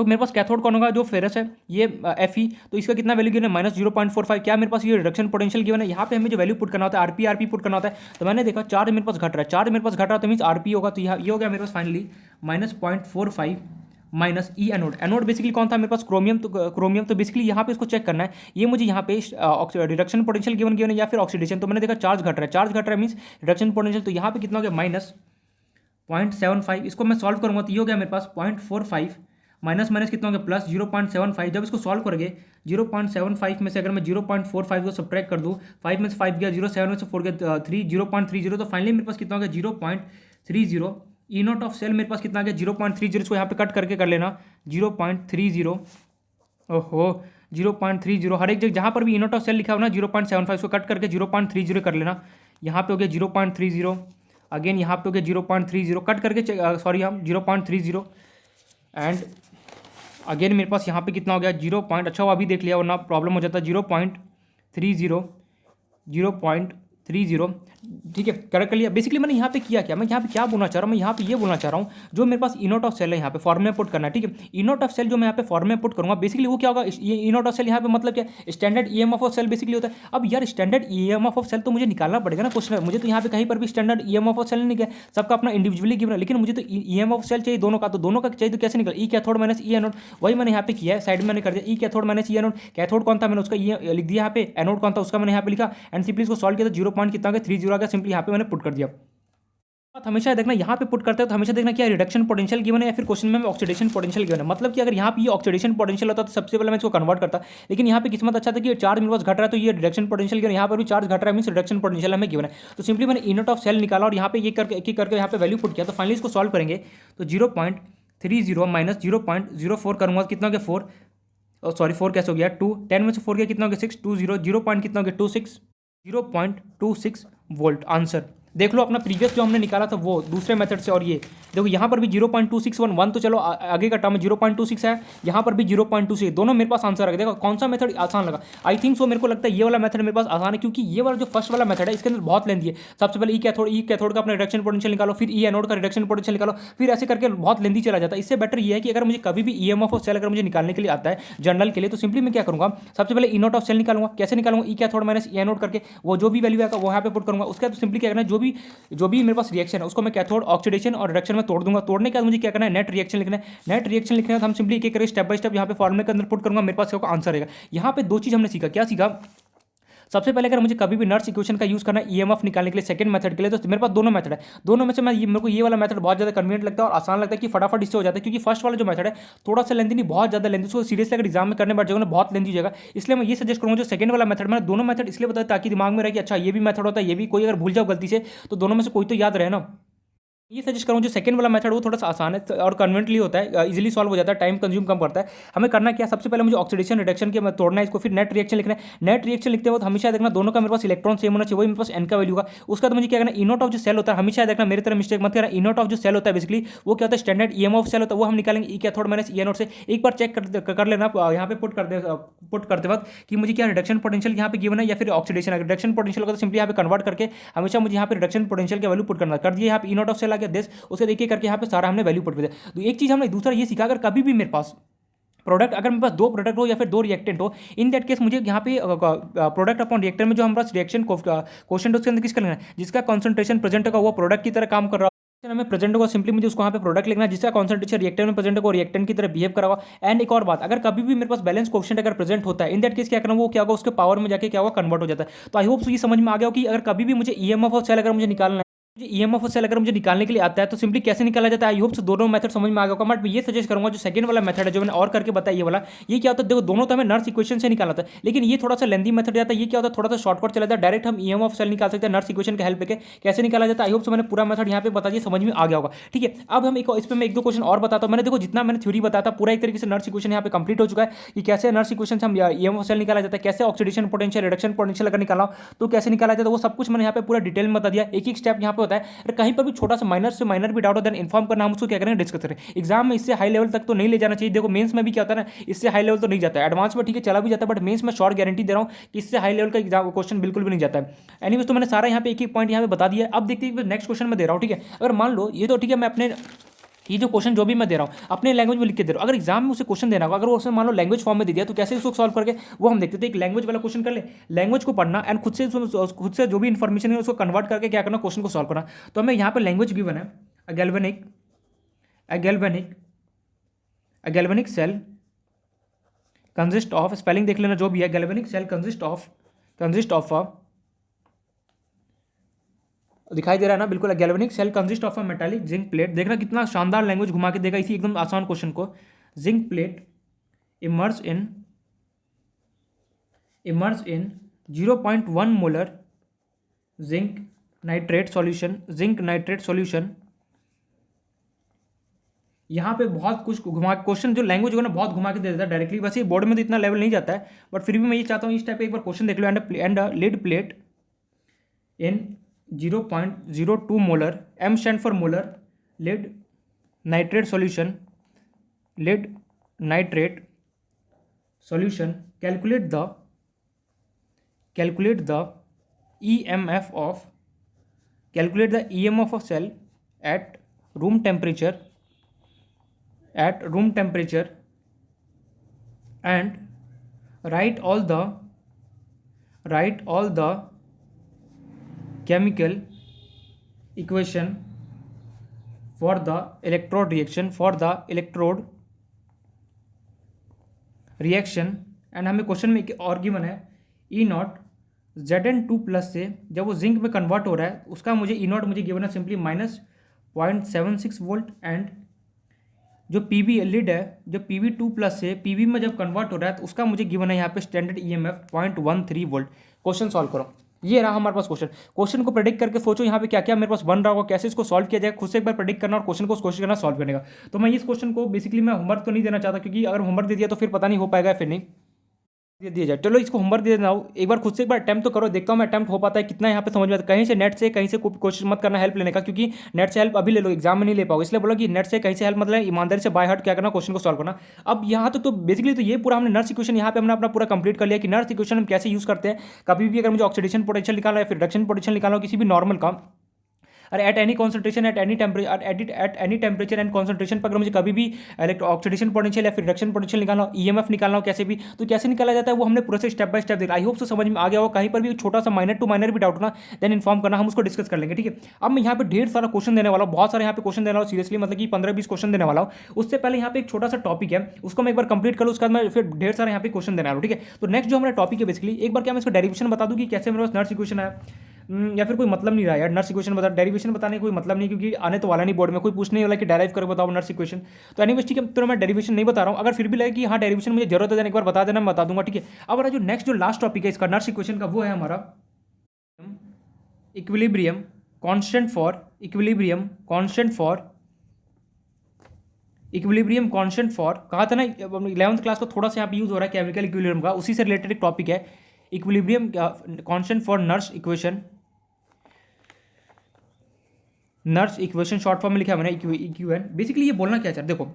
मेरे पास कैथोड कौन होगा, जो फेरस है ये Fe, तो इसका कितना वैल्यू गिवन है -0.45। क्या मेरे पास ये रिडक्शन पोटेंशियल गिवन है। यहाँ पे हमें जो वैल्यू पुट करना होता है आरपी पुट करना होता है। तो मैंने देखा चार्ज मेरे पास घट रहा है, चार्ज मेरे पास घट रहा है तो मीन्स आरपी होगा। तो ये हो गया मेरे पास फाइनली -0.45 माइनस ई एनोड बेसिकली कौन था मेरे पास, क्रोमियम। तो बेसिकली यहाँ पे इसको चेक करना है, ये मुझे यहाँ पे रिडक्शन पोटेंशियल गिवन है या फिर ऑक्सीडेशन। तो मैंने देखा चार्ज घट रहा है मीन्स रिडक्शन पोटेंशियल। तो यहाँ पे कितना हो गया -0.75। इसको मैं सॉल्व करूँगा तो ये हो गया मेरे पास 0.45 माइनस कितना हो गया प्लस 0.75। जब इसको सॉल्व करोगे 0.75 में से अगर मैं 0.45 को सब्ट्रैक्ट कर दूँ, 5 में से 5 गया 0, 7 में से 4 गया 3, 0.30। तो फाइनली मेरे पास कितना हो गया 0.30। ई नॉट ऑफ सेल मेरे पास कितना आ गया 0.30। इसको यहाँ पे कट करके कर लेना 0.30। ओहो 0.30, हर एक जगह जहाँ पर भी ई नॉट ऑफ सेल लिखा हो ना 0.75, इसको कट करके 0.30 कर लेना। यहाँ पे हो गया 0.30, अगेन यहाँ पे हो गया 0.30, कट करके सॉरी हम 0.30 एंड अगेन मेरे पास यहाँ पे कितना हो गया 0. अच्छा वो अभी देख लिया वरना प्रॉब्लम हो जाता है 0.30 ठीक है करेक्ट कर लिया। बेसिकली मैंने यहाँ पे किया क्या, मैं यहाँ पे क्या बोलना चाह रहा हूँ, मैं यहाँ पे ये बोलना चाह रहा हूँ जो मेरे पास ई नॉट ऑफ सेल है यहाँ पे फॉर्मूला पुट करना है। ठीक है, ई नॉट ऑफ सेल जो मैं यहाँ पे फॉर्मूला पुट करूँगा बेसिकली वो क्या होगा, ये ई नॉट ऑफ सेल यहाँ पे मतलब क्या standard EMF of cell basically होता है। अब यार स्टैंडर्ड ईएमएफ ऑफ सेल तो मुझे निकालना पड़ेगा ना क्वेश्चन, मुझे तो यहाँ पे कहीं पर भी स्टैंडर्ड ईएमएफ ऑफ सेल नहीं निकला, सबका अपना इंडिविजुअली गिवन है, लेकिन मुझे तो ईएमएफ ऑफ सेल चाहिए दोनों का, तो दोनों का चाहिए तो कैसे निकला ई कैथोड माइनस ई एनोड, वही मैंने यहाँ पे किया है साइड में मैंने कर दिया ई कैथोड माइनस ई एनोड। कैथोड कौन था मैंने उसका ये लिख दिया यहाँ पे, एनोड कौन था उसका मैंने यहाँ पे लिखा एंड सिंपली इसको सॉल्व किया तो 0 कितना गया 30 आ गया, सिंपली यहाँ पे मैंने पुट कर दिया। हमेशा देखना यहाँ पे पुट करते हैं तो हमेशा देखना क्या रिडक्शन पोटेंशियल गिवन है या फिर क्वेश्चन में ऑक्सीडेशन पोटेंशियल गिवन है। मतलब कि अगर यहाँ पे ये ऑक्सीडेशन पोटेंशियल होता तो सबसे पहले मैं इसको कन्वर्ट करता, लेकिन यहाँ पे किस्मत अच्छा था कि चार्ज मेरे पास घट रहा है तो ये रिडक्शन पोटेंशियल गिवन, यहाँ पर भी चार्ज घट रहा है मींस रिडक्शन पोटेंशियल हमें गिवन है। तो सिंपली मैंने ई नॉट ऑफ सेल निकाला और यहाँ पे ये करके एक एक करके यहाँ पे वैल्यू पुट किया। तो फाइनली इसको सॉल्व करेंगे तो 0.30 माइनस 0.04 करूँगा कितना हो गया 4, सॉरी 4 कैसे हो गया 2, 10 में से 4 गया कितना हो गया 6, 20 0 कितना हो गया 0.26 वोल्ट। आंसर देख लो अपना प्रीवियस जो हमने निकाला था वो दूसरे मेथड से, और ये देखो यहाँ पर भी 0.2611 तो चलो आगे का टर्म में 0.26 है, यहाँ पर भी 0.26, दोनों मेरे पास आंसर आ गया। देखो कौन सा मेथड आसान लगा, आई थिंक सो मेरे को लगता है ये वाला मेथड मेरे पास आसान है, क्योंकि ये वाला जो फर्स्ट वाला मेथड है इसके अंदर बहुत लेंदी है। सबसे पहले ई कैथोड का अपना रिडक्शन पोटेंशियल निकालो, फिर ई एनोड का रिडक्शन पोटेंशियल निकालो, फिर ऐसे करके बहुत लेंदी चला जाता है। इससे बेटर ये है कि अगर मुझे कभी भी ईएमएफ ऑफ सेल अगर मुझे निकालने के लिए आता है जनरल के लिए, तो सिंपली मैं क्या करूँगा सबसे पहले ई नॉट ऑफ सेल निकालूंगा। कैसे निकालूंगा, ई कैथोड माइनस ई एनोड करके वो जो भी वैल्यू आएगा वो यहाँ पे पुट करूँगा। उसके बाद सिंपली क्या करना है जो भी मेरे पास रिएक्शन है उसको मैं कैथोड ऑक्सीडेशन और रिडक्शन में तोड़ दूंगा। तोड़ने के बाद मुझे क्या करना है नेट रिएक्शन लिखना है। नेट रिएक्शन लिखना है तो हम सिंपली एक एक करके स्टेप बाय स्टेप यहाँ पे फॉर्मूले के अंदर पुट करूंगा, मेरे पास आंसर आएगा। यहाँ पे दो चीज हमने सीखा, क्या सीखा सबसे पहले अगर मुझे कभी भी नर्स इक्वेशन का यूज़ करना है ईएमएफ निकालने के लिए सेकंड मेथड के लिए, तो मेरे पास दोनों मेथड है। दोनों में से मेरे को ये वाला मेथड बहुत ज़्यादा कन्वीनियंट लगता है और आसान लगता है कि फटाफट इससे हो जाता है, क्योंकि फर्स्ट वाला जो मेथड है थोड़ा सा लेंथी, नहीं बहुत ज़्यादा लेंथी, उसको सीरियसली अगर एग्जाम में करने बैठ जाओगे ना बहुत लेंथी हो जाएगा। इसलिए मैं ये सजेस्ट करूँगा जो सेकंड वाला मेथड, मैंने दोनों मेथड इसलिए बताया ताकि दिमाग में रहे कि अच्छा ये भी मेथड होता है, ये भी, कोई अगर भूल जाओ गलती से तो दोनों में से कोई तो याद रहे ना। ये सजेस्ट करूँ जो सेकंड वाला मेथड वो थोड़ा सा आसान है और कन्वीनियंटली होता है, इजीली सॉल्व हो जाता है, टाइम कंज्यूम कम करता है। हमें करना क्या, सबसे पहले मुझे ऑक्सीडेशन रिडक्शन के तोड़ना है इसको, फिर नेट रिएक्शन लिखना है। नेट रिएक्शन लिखते वक्त हमेशा देखना दोनों का मेरे पास इलेक्ट्रॉन सेम होना चाहिए, वही मेरे पास एन का वैल्यू का। उसका तो मुझे क्या करना, इनोट ऑफ जो सेल होता है, हमेशा देखना मेरी तरह मिस्टेक मत करना, इनोट ऑफ जो सेल होता है बेसिकली वो क्या होता है, स्टैंडर्ड ईएमएफ ऑफ सेल होता है, वो हम निकालेंगे ई कैथोड माइनस ई एनोड से। एक बार चेक कर लेना यहाँ पे पुट करते वक्त कि मुझे क्या रिडक्शन पोटेंशियल यहाँ पे गिवन है या फिर ऑक्सीडेशन। अगर रिडक्शन पोटेंशियल होगा तो सिंपली यहाँ पे कन्वर्ट करके हमेशा मुझे यहाँ पे रिडक्शन पोटेंशियल का वैल्यू पुट करना कर दिया। यहाँ पे इनोट ऑफ सेल आ गया देश, उसके देखिए करके यहाँ पे सारा हमने वैल्यू पुट कर दिया। तो एक चीज़ हमने दूसरा ये सीखा, अगर कभी भी मेरे पास प्रोडक्ट, अगर मेरे पास दो प्रोडक्ट हो या फिर दो रिएक्टेंट हो, इन दैट केस मुझे यहाँ पे प्रोडक्ट अपॉन रिएक्टर में जो हमारे पास रिएक्शन क्वेश्चन उसके अंदर किसका लेना है, जिसका कॉन्सेंट्रेशन प्रेजेंट होगा वो प्रोडक्ट की तरह काम कर रहा है, हमें प्रेजेंट होगा, सिंपली मुझे उसको यहाँ पे प्रोडक्ट लिखना है, जिसका कॉन्सेंट्रेशन रिएक्टर में प्रेजेंट होगा, रिएक्टेंट की तरह बिहेव करा होगा। एंड एक और बात, अगर कभी भी मेरे पास बैलेंस कोएफिशिएंट अगर प्रेजेंट होता है, इन दैट केस क्या करना, वो क्या होगा, उसके पावर में जाके क्या होगा, कन्वर्ट हो जाता है। तो आई होप ये समझ में आ गया हो कि अगर कभी भी मुझे ईएमएफ ऑफ सेल अगर मुझे निकालना है, मुझे ईएमएफ ऑफ सेल अगर मुझे निकालने के लिए आता है तो सिंपली कैसे निकाला जाता है। आई होप से दोनों मेथड समझ में आ गया होगा। बट मैं ये सजेस्ट करूंगा जो सेकंड वाला मेथड है जो मैंने और करके बताया, ये वाला, ये क्या होता है, देखो दोनों तो हमें नर्स इक्वेशन से निकाला था, लेकिन ये थोड़ा सा लेंदी मेथड जाता है। ये क्या होता है, थोड़ा सा शॉर्टकट चला जाता है, डायरेक्ट हम ईएमएफ ऑफ सेल निकाल सकते हैं नर्स इक्वेशन के हेल्प लेके। कैसे निकाला जाता है आई होप से मैंने पूरा मेथड यहाँ पे बता दिया, समझ में आ गया होगा। ठीक है, अब हम इस पर मैं एक दो क्वेश्चन और बताता हूँ। मैंने देखो जितना मैंने थ्योरी बताया था पूरा एक तरीके से नर्स इक्वेशन यहाँ पे कंप्लीट हो चुका है कि कैसे नर्स इक्वेशन से हम ईएमएफ ऑफ सेल निकाला जाता है, कैसे ऑक्सीडेशन पोटेंशियल रिडक्शन पोटेंशियल अगर निकाला तो कैसे निकाला जाता है, वो सब कुछ मैंने यहाँ पे पूरा डिटेल में बता दिया। एक एक स्टेप यहाँ पे होता है, कहीं पर भी छोटा सा माइनर से माइनर भी डाउट हो देन इन्फॉर्म करना, हम उसको क्या करेंगे, डिस्कस करें। एग्जाम में इससे हाई लेवल तक तो नहीं ले जाना चाहिए। देखो मेंस में भी क्या होता है ना, इससे हाई लेवल तो नहीं जाता है, एडवांस में ठीक है चला भी जाता है, बट मेंस में श्योर गारंटी दे रहा हूँ कि इससे हाई लेवल का एग्जाम क्वेश्चन बिल्कुल भी नहीं जाता है। एनीवेज तो मैंने सारा यहाँ पे एक एक पॉइंट यहाँ पे बता दिया। अब देखते हैं नेक्स्ट क्वेश्चन में दे रहा हूँ। ठीक है, अगर मान लो ये तो ठीक है, मैं अपने ये जो क्वेश्चन जो भी मैं दे रहा हूँ अपने लैंग्वेज में लिख के दे रहा हूँ, अगर एग्जाम में उसे क्वेश्चन देना होगा, अगर वो उसमें मान लो लैंग्वेज फॉर्म में दे दिया तो कैसे उसको सॉल्व करके वो हम देखते थे। एक लैंग्वेज वाला क्वेश्चन कर ले, लैंग्वेज को पढ़ना एंड खुद से जो भी इन्फॉर्मेशन है उसको कन्वर्ट करके क्या करना, क्वेश्चन को सॉल्व करना। तो हमें यहाँ पर लैंग्वेज गिवन है a galvanic cell consist of, spelling देख लेना जो भी है, galvanic cell consist of a, दिखाई दे रहा है ना बिल्कुल, galvanic cell consist of a metallic zinc plate। देखना कितना शानदार लैंग्वेज घुमा के देगा इसी एकदम आसान क्वेश्चन को। जिंक प्लेट इमर्ज इन 0.1 मोलर जिंक नाइट्रेट सॉल्यूशन। यहाँ पे बहुत कुछ घुमा क्वेश्चन जो लैंग्वेज को ना बहुत घुमा के दे देता है डायरेक्टली, वैसे बोर्ड में तो इतना लेवल नहीं जाता है, बट फिर भी मैं ये चाहता हूँ इस टाइप का एक बार क्वेश्चन देख लो। And lead plate in 0.02 molar, M stand for molar, lead nitrate solution, calculate the EMF of cell at room temperature and write all the chemical equation for the electrode reaction। And हमें क्वेश्चन में और गिवन है E0 Zn2+ से जब वो जिंक में कन्वर्ट हो रहा है उसका मुझे E0 मुझे गिवन है सिंपली -0.76 वोल्ट। एंड जो PV लीड है जो PV2+ से PV में जब कन्वर्ट हो रहा है तो उसका मुझे गिवन है यहाँ पे standard EMF 0.13 volt. Question solve करो, ये रहा हमारे पास क्वेश्चन को प्रेडिक्ट करके सोचो यहाँ पे क्या क्या मेरे पास बन रहा होगा, कैसे इसको सॉल्व किया जाएगा, खुद से एक बार प्रेडिक्ट करना और क्वेश्चन को कोशिश करना सॉल्व करने का। तो मैं इस क्वेश्चन को बेसिकली मैं होमवर्क तो नहीं देना चाहता, क्योंकि अगर होमवर्क दे दिया तो फिर पता नहीं हो पाएगा फिर नहीं दे दिया जाए। चलो इसको होमवर्क दे देना, एक बार खुद से एक बार अटैम्प्ट तो करो, देखता हूँ मैं अटैम्प्ट हो पाता है कितना यहाँ पे समझ में आता है। कहीं से नेट से कहीं से कोशिश मत करना हेल्प लेने का, क्योंकि नेट से हेल्प अभी ले लो एग्जाम में नहीं ले पाओ, इसलिए बोलो कि नेट से कहीं से हेल्प मतलब ईमानदारी से बाय हार्ट क्या करना, क्वेश्चन को सॉल्व करना। अब यहाँ तो बेसिकली तो ये पूरा हमने नर्स इक्वेशन यहाँ पे हमने अपना पूरा कंप्लीट कर लिया कि नर्स इक्वेशन हम कैसे यूज़ करते हैं। कभी भी अगर मुझे ऑक्सीडेशन पोटेंशियल निकालना है फिर रिडक्शन पोटेंशियल निकालना हो किसी भी नॉर्मल का, अरे at any concentration at any temperature and concentration पर अगर मुझे कभी भी ऑक्सीडेशन पोटेंशियल या फिर रिडक्शन पोटेंशियल निकालना हो, ईएमएफ निकालना हो कैसे भी, तो कैसे निकाला जाता है वो हमने पूरे से स्टेप बाय स्टेप देखा। आई होप सो समझ में आ गया हो। कहीं पर भी छोटा सा माइनर टू माइनर भी डाउट ना देन इन्फॉर्म करना, हम उसको डिस्कस कर लेंगे, ठीक है। अब मैं यहाँ पे ढेर सारा क्वेश्चन देने वाला हूँ, बहुत सारे यहाँ पे क्वेश्चन देने वाला हूँ, सीरियसली मतलब कि 15-20 क्वेश्चन देने वाला हूँ। उससे पहले यहाँ पे एक छोटा सा टॉपिक है, उसको मैं एक बार कंप्लीट करूँ, उसके बाद मैं फिर ढेर सारे यहाँ पे क्वेश्चन देने वाला हूँ, ठीक है। तो नेक्स्ट जो हमारा टॉपिक है बेसिकली, एक बार क्या मैं इसका डेरिवेशन बता दूँ कि कैसे मेरे पास नर्स इक्वेशन है, या फिर कोई मतलब नहीं रहा यार नर्स इक्वेशन बता, डेरिवेशन बताने का कोई मतलब नहीं, क्योंकि आने तो वाला नहीं, बोर्ड में कोई पूछने वाला कि डेराइव करके बताओ नर्स इक्वेशन। तो एनीवेज ठीक है, तो मैं डेरिवेशन नहीं बता रहा हूँ। अगर फिर भी लगे कि हाँ डेरिवेशन मुझे जरूरत है, एक बार बता देना, मैं बता दूंगा, ठीक है। अब हमारा जो नेक्स्ट जो लास्ट टॉपिक है इसका नर्स इक्वेशन का, वो है हमारा equilibrium constant for equilibrium constant for कहा था ना 11th क्लास का, थोड़ा सा यहाँ पे यूज हो रहा है केमिकल इक्विलिब्रियम का, उसी से रिलेटेड एक टॉपिक है equilibrium constant for Nernst equation short form में लिखा है मैंने इक्यूएन। बेसिकली ये बोलना क्या चाहते देखो,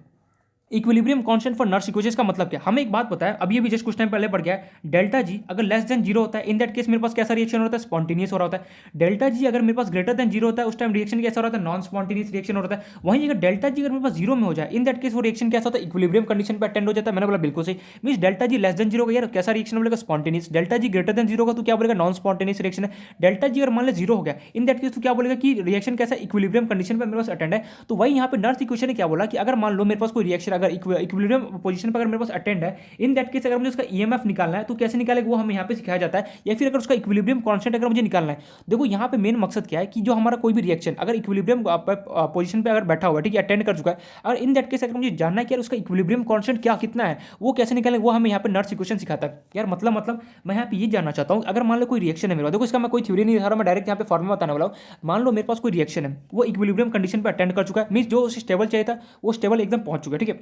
equilibrium constant for Nernst equation का मतलब क्या, हमें एक बात पता है, अभी भी जस्ट कुछ टाइम पहले पढ़ गया है, डेल्टा जी अगर लेस देन जीरो होता है, इन दैट केस मेरे पास कैसा रिएक्शन होता है, स्पॉन्टेनियस हो रहा होता है। डेल्टा जी अगर मेरे पास ग्रेटर देन जीरो होता है, उस टाइम रिएक्शन कैसा होता है, नॉन स्पॉन्टेनियस रिएक्शन होता है। वहीं अगर डेल्टा जी अगर मेरे पास जीरो में हो जाए, इन दैट केस वो रिएक्शन कैसा होता है, इक्विलिब्रियम कंडीशन पर अटेंड हो जाता है। मैंने बोला बिल्कुल सही, means delta G less than zero का यार कैसा रिएक्शन बोलेगा, spontaneous. Delta G greater than zero का तो क्या बोलेगा, नॉन स्पॉन्टेनियस रिएक्शन है। डेल्टा जी अगर मान लो जीरो हो गया, इन दैट केस तो क्या बोलेगा कि रिएक्शन कैसा, इक्विलिब्रियम कंडीशन पर मेरे पास अटेंड है। तो वही यहाँ पे नर्स इक्वेशन ने क्या बोला कि अगर मान लो मेरे पास कोई रिएक्शन अगर इक्विलिब्रियम पोजीशन पर अगर मेरे पास अटेंड है, इन दैट केस अगर मुझे उसका ईएमएफ निकालना है तो कैसे निकालेगा वो हमें यहाँ पे सिखाया जाता है। या फिर अगर उसका इक्विलिब्रियम कांस्टेंट अगर मुझे निकालना है, देखो यहाँ पे मेन मकसद क्या है कि जो हमारा कोई भी रिएक्शन अगर इक्विलिब्रियम पोजीशन पे अगर बैठा हुआ है, ठीक है, अटेंड कर चुका है, अगर इन दैट केस अगर मुझे जानना है कि यार उसका इक्विलिब्रियम कांस्टेंट क्या कितना है, वो कैसे निकालेंगे, वो हमें यहाँ पे नर्स इक्वेशन सिखाता है यार। मतलब मैं यहाँ पे ये जानना चाहता हूँ, अगर मान लो कोई रिएक्शन है मेरा, देखो इसका मैं कोई थ्योरी नहीं दिखा रहा, मैं डायरेक्ट यहाँ पे फॉर्मूला बताने वाला हूँ। मान लो मेरे पास कोई रिएक्शन है, वो इक्विलिब्रियम कंडीशन पे अटेंड कर चुका है, मींस जो स्टेबल चाहिए था वो स्टेबल एकदम पहुंच चुका है, ठीक है।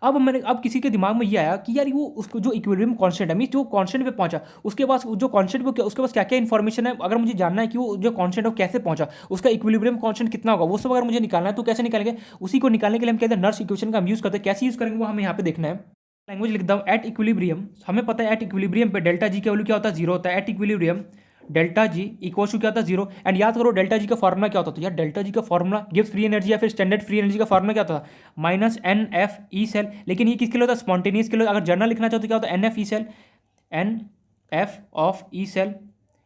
अब किसी के दिमाग में ये आया कि यार वो उसको जो इक्विलिब्रियम कांस्टेंट है, मींस जो कांस्टेंट पे पहुंचा, उसके पास जो कांस्टेंट पे उसके पास क्या क्या इन्फॉर्मेशन है, अगर मुझे जानना है कि वो जो कांस्टेंट है कैसे पहुंचा, उसका इक्विलिब्रियम कांस्टेंट कितना होगा, वो सब अगर मुझे निकालना है तो कैसे निकालेंगे, उसी को निकालने के लिए हम कहते हैं नर्स इक्वेशन का हम यूज करते हैं। कैसे यूज करेंगे वो हमें यहाँ पे देखना है। लैंग्वेज लिखता हूँ, एट इक्विलिब्रियम, हमें पता है एट इक्विलिब्रियम पे डेल्टा जी का वैल्यू क्या होता है, जीरो होता है। At equilibrium delta G equal to क्या होता है, जीरो। एंड याद करो डेल्टा जी का फॉर्मुला क्या होता था यार, डेल्टा जी का फॉर्मुला गिव्स फ्री एनर्जी या फिर स्टैंडर्ड फ्री एनर्जी का फॉर्मुला क्या होता था, minus N F E cell. लेकिन ये किसके लिए होता है, स्पॉन्टेनियस के लिए। अगर जर्नल लिखना चाहो तो क्या होता है, N F E cell, N F of E cell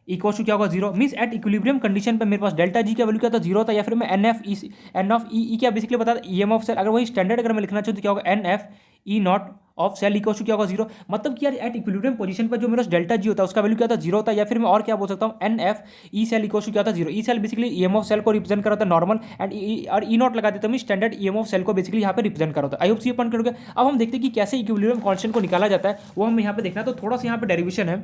equal to क्या होगा, zero. Means at equilibrium condition पे मेरे पास डेल्टा जी का वैल्यू क्या था, जीरो था। या फिर मैं एन ऑफ ई क्या बेसिकली बता ई एम ऑफ सेल, अगर वही स्टैंडर्ड अगर मैं लिखना चाहूँ तो क्या होगा, N F E not of cell equal to क्या होगा, जीरो। मतलब कि यार एट इक्विलिब्रियम पोजीशन पर जो मेरा डेल्टा जी होता है उसका वैल्यू क्या था, जीरो होता है। या फिर मैं और क्या बोल सकता हूँ, N F E cell equal to क्या था, zero. E cell basically E M of cell को रिप्रेजेंट कराता है नॉर्मल, एंड और ई नॉट लगा देता हूँ standard E M of cell को बेसिकली यहाँ पे रिप्रेजेंट कराता है। आई होप सी पॉइंट करोगे। अब हम देखते हैं कि कैसे इक्विलिब्रियम कांस्टेंट को निकाला जाता है, वो हम यहाँ पे देखना है। तो थोड़ा सा यहाँ पे डेरिवेशन है,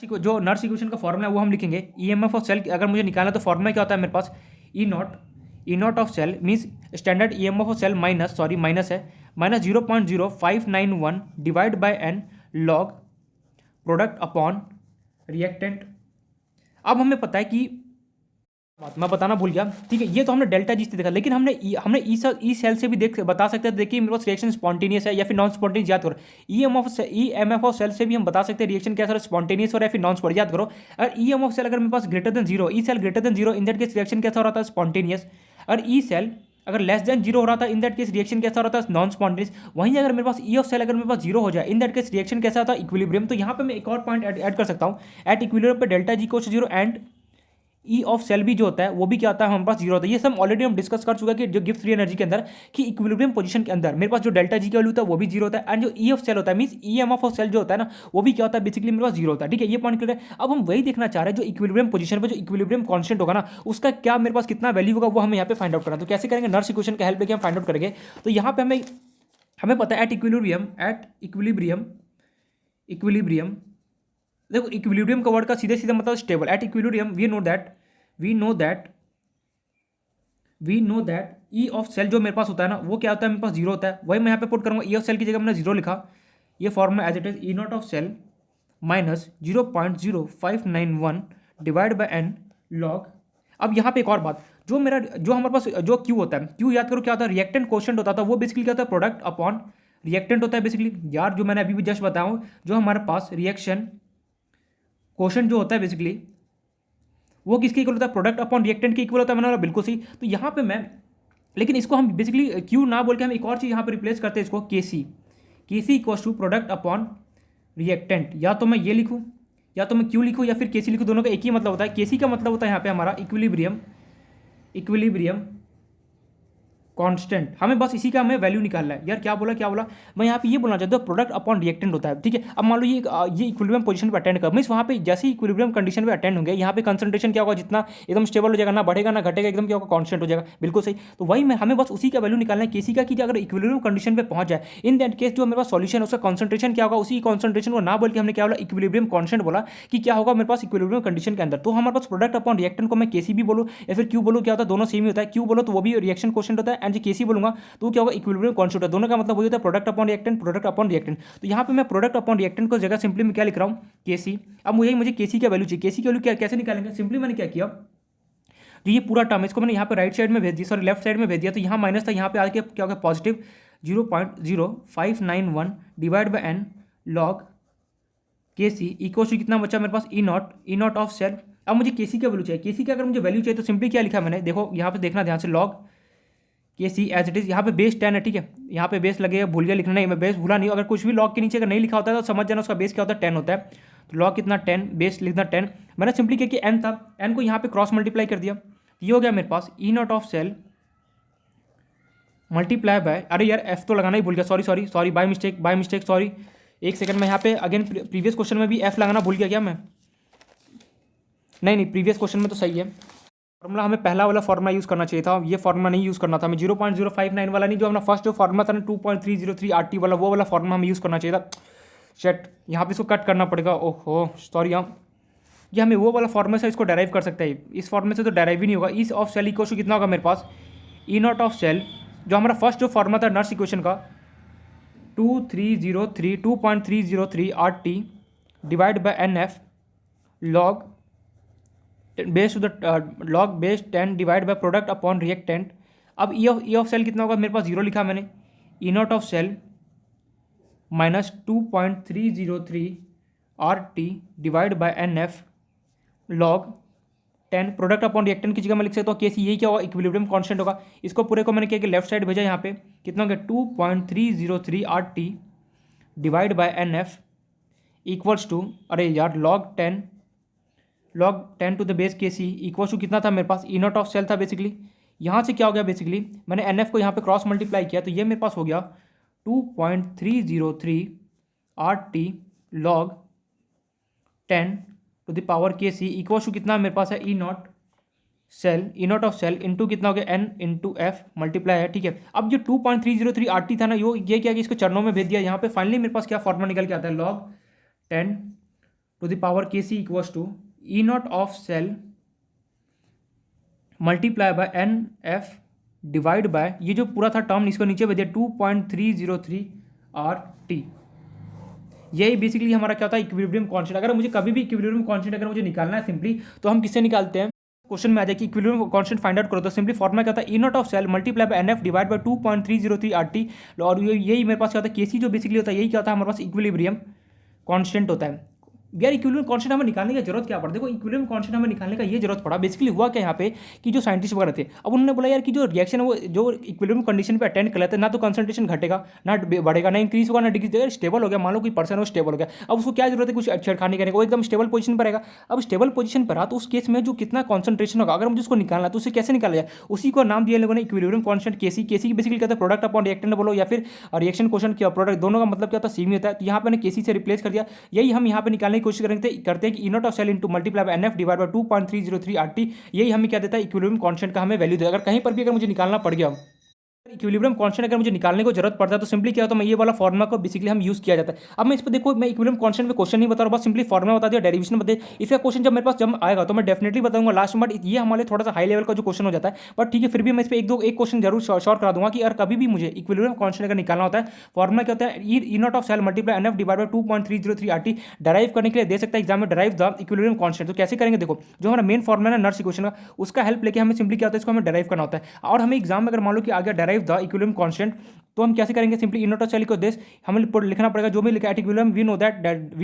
जो नर्स इक्वेशन का फॉर्मूला है वो हम लिखेंगे। ईएमएफ ऑफ सेल अगर मुझे निकालना तो फॉर्मूला क्या होता है मेरे पास, E not of cell means standard EMF of cell minus है minus 0.0591 divide by N log product upon reactant. अब हमें पता है कि बात मैं बताना भूल गया, ठीक है। ये तो हमने डेल्टा जी से देखा, लेकिन हमने ई सेल से भी बता सकते हैं। देखिए मेरे पास रिएक्शन स्पॉन्टेनियस है या फिर नॉन स्पॉन्टेनियस, याद करो। E M F of cell से भी हम बता सकते हैं रिएक्शन कैसा स्पॉन्टेनियस हो रहा है या फिर नॉन स्पॉन्टेनियस। याद करो, अगर ई एम ऑफ सेल अगर मेरे पास greater than zero, E cell greater than zero, in that case reaction कैसा हो रहा था, स्पॉन्टेनियस। और ई सेल अगर लेस देन जीरो हो रहा था, इन दैट केस रिएक्शन कैसा हो रहा था, नॉन स्पॉन्टेनियस। वहीं अगर मेरे पास ई ऑफ सेल अगर मेरे पास जीरो हो जाए, इन दैट केस रिएक्शन कैसा होता है, इक्विलिब्रियम। तो यहाँ पे मैं एक और पॉइंट ऐड कर सकता हूँ, एट इक्विलिब्रियम पे डेल्टा जी को zero and E of cell भी जो होता है वो भी क्या होता है, हमारे पास जीरो होता है। ये सब ऑलरेडी हम डिस्कस कर चुका है कि जो गिफ्ट फ्री एनर्जी के अंदर कि इक्विलिब्रियम पोजीशन के अंदर मेरे पास जो डेल्टा जी का वैल्यू होता है वो भी जीरो होता है। एंड जो ई ऑफ सेल होता है means E M of cell जो होता है ना, वो भी क्या होता है, बेसिकली मेरे पास जीरो होता है, ठीक है। ये पॉइंट क्लियर है। अब हम वही देखना चाह रहे हैं जो इक्विलिब्रियम पोजीशन पर जो इक्विलिब्रियम कांस्टेंट होगा ना, उसका क्या मेरे पास कितना वैल्यू होगा, वो हमें यहाँ पे फाइंड आउट करना है। तो कैसे करेंगे, नर्स इक्वेशन का हेल्प लेके हम फाइंड आउट करेंगे। तो यहाँ पे हमें पता है एट इक्विलिब्रियम देखो, इक्विलिब्रियम का वर्ड का सीधे सीधे मतलब stable. At equilibrium we know that E of cell जो मेरे पास होता है ना, वो क्या होता है, मेरे पास जीरो होता है। वही मैं यहाँ पे पुट करूँगा, ई ऑफ सेल की जगह मैंने जीरो लिखा। ये formula as it is, E not of cell minus 0.0591 divide by N log. अब यहाँ पे एक और बात, जो हमारे पास जो क्यू होता है, क्यू याद करो क्या होता है, रिएक्टेंट कोशेंट होता था। वो बेसिकली क्या होता है, प्रोडक्ट अपॉन रिएक्टेंट होता है बेसिकली। यार जो मैंने अभी भी जस्ट बताऊँ, जो हमारे पास रिएक्शन कोशेंट जो होता है बेसिकली, वो किसके इक्वल होता है, प्रोडक्ट अपॉन रिएक्टेंट के इक्वल होता है। मैंने बोला बिल्कुल सही। तो यहाँ पे मैं, लेकिन इसको हम बेसिकली क्यू ना बोल के हम एक और चीज़ यहाँ पे रिप्लेस करते हैं इसको, K C equals to product upon reactant. या तो मैं ये लिखूँ, या तो मैं क्यू लिखूँ, या फिर के सी लिखूँ, दोनों का एक ही मतलब होता है। के सी का मतलब होता है यहाँ पे हमारा इक्विलिब्रियम कांस्टेंट। हमें बस इसी का हमें वैल्यू निकालना है। यार क्या बोला मैं यहाँ पे ये बोलना चाहता हूँ प्रोडक्ट अपॉन रिएक्टेंट होता है, ठीक है। अब मान लो ये इक्विलिब्रियम पोजीशन पे अटेंड कर, मींस वहाँ पे जैसे इक्विलिब्रियम कंडीशन पे अटेंड होंगे, यहाँ पे कंसंट्रेशन क्या होगा, जितना एकदम स्टेबल हो जाएगा, ना बढ़ेगा ना घटेगा, एकदम क्या होगा, कांस्टेंट हो जाएगा। बिल्कुल सही। तो वही मैं, हमें बस उसी का वैल्यू निकालना है केसी का, कि अगर इक्विलिब्रियम कंडीशन पे पहुंच जाए, इन दैट केस जो मेरे पास सॉल्यूशन है उसका कंसंट्रेशन क्या होगा, उसी कंसंट्रेशन को ना बोल के हमने क्या बोला, इक्विलिब्रियम कांस्टेंट बोला, कि क्या होगा मेरे पास इक्विलिब्रियम कंडीशन के अंदर। तो हमारे पास प्रोडक्ट अपॉन रिएक्टेंट को मैं केसी भी बोलूँ या फिर क्यू बोलूँ, क्या होता है, दोनों सेम ही होता है। क्यू बोलो तो वो भी रिएक्शन क्वोशिएंट होता है, एंड केसी बोलूंगा तो क्या होगा, इक्विलिब्रियम कांस्टेंट होता है। दोनों का मतलब वही होता है, प्रोडक्ट अपॉन रिएक्टेंट। तो यहाँ पे मैं प्रोडक्ट अपॉन रिएक्टेंट को जगह सिंपली मैं क्या लिख रहा हूँ, केसी। अब मुझे केसी का वैल्यू चाहिए। केसी की वैल्यू क्या कैसे निकालेंगे, सिंपली मैंने क्या किया, तो ये पूरा टर्म इसको मैंने यहाँ पे राइट साइड में भेज दिया, सॉरी लेफ्ट साइड में भेज दिया। तो यहाँ माइनस था, यहाँ पे आके क्या होगा, positive 0.0591 divide by N log K C equal to कितना बचा मेरे पास, ई नॉट ऑफ सेल। अब मुझे केसी का वैल्यू चाहिए। केसी का अगर मुझे वैल्यू चाहिए तो सिंपली क्या लिखा मैंने, देखो यहाँ पे देखना ध्यान से, log K C as it is. यहाँ पे बेस 10 है, ठीक है। यहाँ पे बेस लगेगा, भूल गया लिखना, नहीं मैं बेस भूला नहीं। अगर कुछ भी लॉग के नीचे अगर नहीं लिखा होता है तो समझ जाना उसका बेस क्या होता है, 10 होता है। तो लॉग कितना 10, बेस लिखना 10। मैंने सिंपली क्या किया, एन था, एन को यहाँ पे क्रॉस मल्टीप्लाई कर दिया। ये हो गया मेरे पास E not of cell multiply by, अरे यार एफ तो लगाना ही भूल गया, सॉरी बाय मिस्टेक सॉरी। एक सेकंड में यहाँ पे अगेन प्रीवियस क्वेश्चन में भी एफ लगाना भूल गया क्या मैं, नहीं प्रीवियस क्वेश्चन में तो सही है। फॉर्मूला हमें पहला वाला फॉर्मूला यूज़ करना चाहिए था, ये फॉर्मूला नहीं यूज़ करना था हमें, 0.059 वाला नहीं, जो अपना फर्स्ट जो फॉर्मूला था ना 2.303 RT वाला, वो वाला फॉर्मूला हमें यूज़ करना चाहिए था। शेट, यहाँ पे इसको कट करना पड़ेगा, ओहो सॉरी। ये हमें वो वाला फॉर्मूला से इसको डेराइव कर सकता है, इस फॉर्मूले से तो डेराइव ही नहीं होगा। इस ऑफ सेल इक्वल टू कितना होगा मेरे पास, ई नॉट ऑफ सेल, जो हमारा फर्स्ट जो फॉर्मूला था नर्स इक्वेशन का, 2.303 RT divide by n F log base to the log base 10 divide by product upon reactant. अब ई ऑफ सेल कितना होगा, मेरे पास 0 लिखा मैंने, E not of cell minus 2.303 RT divide by n F log 10 product upon reactant की जगह मैं लिख सकता हूँ केसी, यही क्या होगा, इक्विलिब्रियम कांस्टेंट होगा। इसको पूरे को मैंने क्या कि लेफ्ट साइड भेजा, यहाँ पे कितना हो गया, 2.303 RT divide by n F equals to, अरे यार लॉग 10 टू द बेस के सी इक्वल्स टू कितना था मेरे पास, ई नॉट ऑफ सेल था बेसिकली। यहाँ से क्या हो गया, बेसिकली मैंने एन एफ को यहाँ पे क्रॉस मल्टीप्लाई किया, तो ये मेरे पास हो गया 2.303 RT log 10 to the power K C equal to कितना मेरे पास है, E not of cell into कितना हो गया, एन इंटू एफ मल्टीप्लाई है, ठीक है। अब जो 2.303 RT था ना, ये क्या कि इसको चरणों में भेज दिया। यहाँ पे फाइनली मेरे पास क्या फॉर्मूला निकल के आता है, log 10 to the power K C equal to E not of cell multiply by n F divide by, ये जो पूरा था टर्म इसको नीचे भेज दिया, 2.303 RT। यही बेसिकली हमारा क्या होता है, इक्विलिब्रियम कांस्टेंट। अगर मुझे कभी भी इक्विलिब्रियम कांस्टेंट अगर मुझे निकालना है सिंपली, तो हम किससे निकालते हैं, क्वेश्चन में आ जाए कि इक्विलिब्रियम कांस्टेंट फाइंड आउट करो, तो सिंपली फॉर्मूला क्या होता है, E not of cell multiply by n F divide by 2.303 RT। और यही मेरे पास क्या होता है, केसी जो बेसिकली होता है, यही क्या होता है हमारे पास, इक्विलिब्रियम कांस्टेंट होता है। यार इक्विलिब्रियम कांस्टेंट हमें निकालने की जरूरत क्या पड़ा, देखो इक्विलिब्रियम कांस्टेंट हमें निकालने का ये जरूरत पड़ा, बेसिकली हुआ क्या यहाँ पे कि जो साइंटिस्ट वगैरह थे, अब उन्होंने बोला यार कि जो रिएक्शन है वो जो इक्विलिब्रियम कंडीशन पे अटेंड कर लेते हैं, ना तो कंसंट्रेशन घटेगा ना बढ़ेगा, ना इंक्रीज होगा ना डिक्रीज होगा, स्टेबल हो गया। मान लो कोई पर्सन वो स्टेबल हो गया, अब उसको क्या जरूरत है, कुछ छेड़खानी करने का, वो एकदम स्टेबल पोजीशन पर रहेगा। अब स्टेबल पोजीशन पर रहा तो उस केस में जो कितना कॉन्सेंट्रेशन होगा, अगर मुझे उसको निकालना तो उसे कैसे निकाला जाए, उसी को नाम दिया लोगों ने इक्विलिब्रियम कांस्टेंट केसी। केसी बेसिकली कहते हैं प्रोडक्ट अपॉन रिएक्टेंट बोलो या फिर रिएक्शन क्वोशिएंट क्या, प्रोडक्ट दोनों का मतलब क्या होता है, सेम ही होता है। तो यहाँ पे मैंने केसी से रिप्लेस कर दिया। यही हम यहाँ पे निकालने की कोशिश करते हैं कि E not of cell into multiply by n F divide by 2.303 RT, यही हमें क्या देता है, इक्विलिब्रियम कांस्टेंट का हमें वैल्यू देगा। अगर कहीं पर भी अगर मुझे निकालना पड़ गया इक्विलिब्रियम कांस्टेंट अगर मुझे निकालने को जरूरत पड़ता है तो सिंपली क्या होता है, मैं ये वाला फॉर्मुला को बेसिकली हम यूज किया जाता है। अब मैं इस पर देखो, मैं इक्विलिब्रियम कांस्टेंट पे क्वेश्चन नहीं बता रहा, बस सिंपली फॉर्मुला बता दिया, डेरिवेशन बता दिया। इसका क्वेश्चन जब मेरे पास जब आएगा तो मैं डेफिनेटली बताऊंगा लास्ट में, बट ये हमारे थोड़ा सा हाई लेवल का जो क्वेश्चन हो जाता है। बट ठीक है, फिर भी मैं इस पर एक क्वेश्चन जरूर शॉर्ट करा दूंगा कि यार कभी भी मुझे इक्विलिब्रियम कांस्टेंट अगर निकालना होता है, फॉर्मुला क्या होता है, E not of cell multiply n F divide by 2.303 RT। Derive करने के लिए दे सकता है एग्जाम में, डराइव द इक्विलिब्रियम कांस्टेंट। तो कैसे करेंगे, देखो जो हमारा मेन फॉर्मुला है नर्स इक्वेशन का, उसका हेल्प लेके हमें सिंपली क्या होता है, इसको हमें डराइव करना होता है। और हमें एग्जाम में अगर मान लो कि आगे derive derive the equilibrium constant, तो हम कैसे करेंगे, simply E not of cell equal this, हमें लिखना पड़ेगा जो भी लिखा at equilibrium we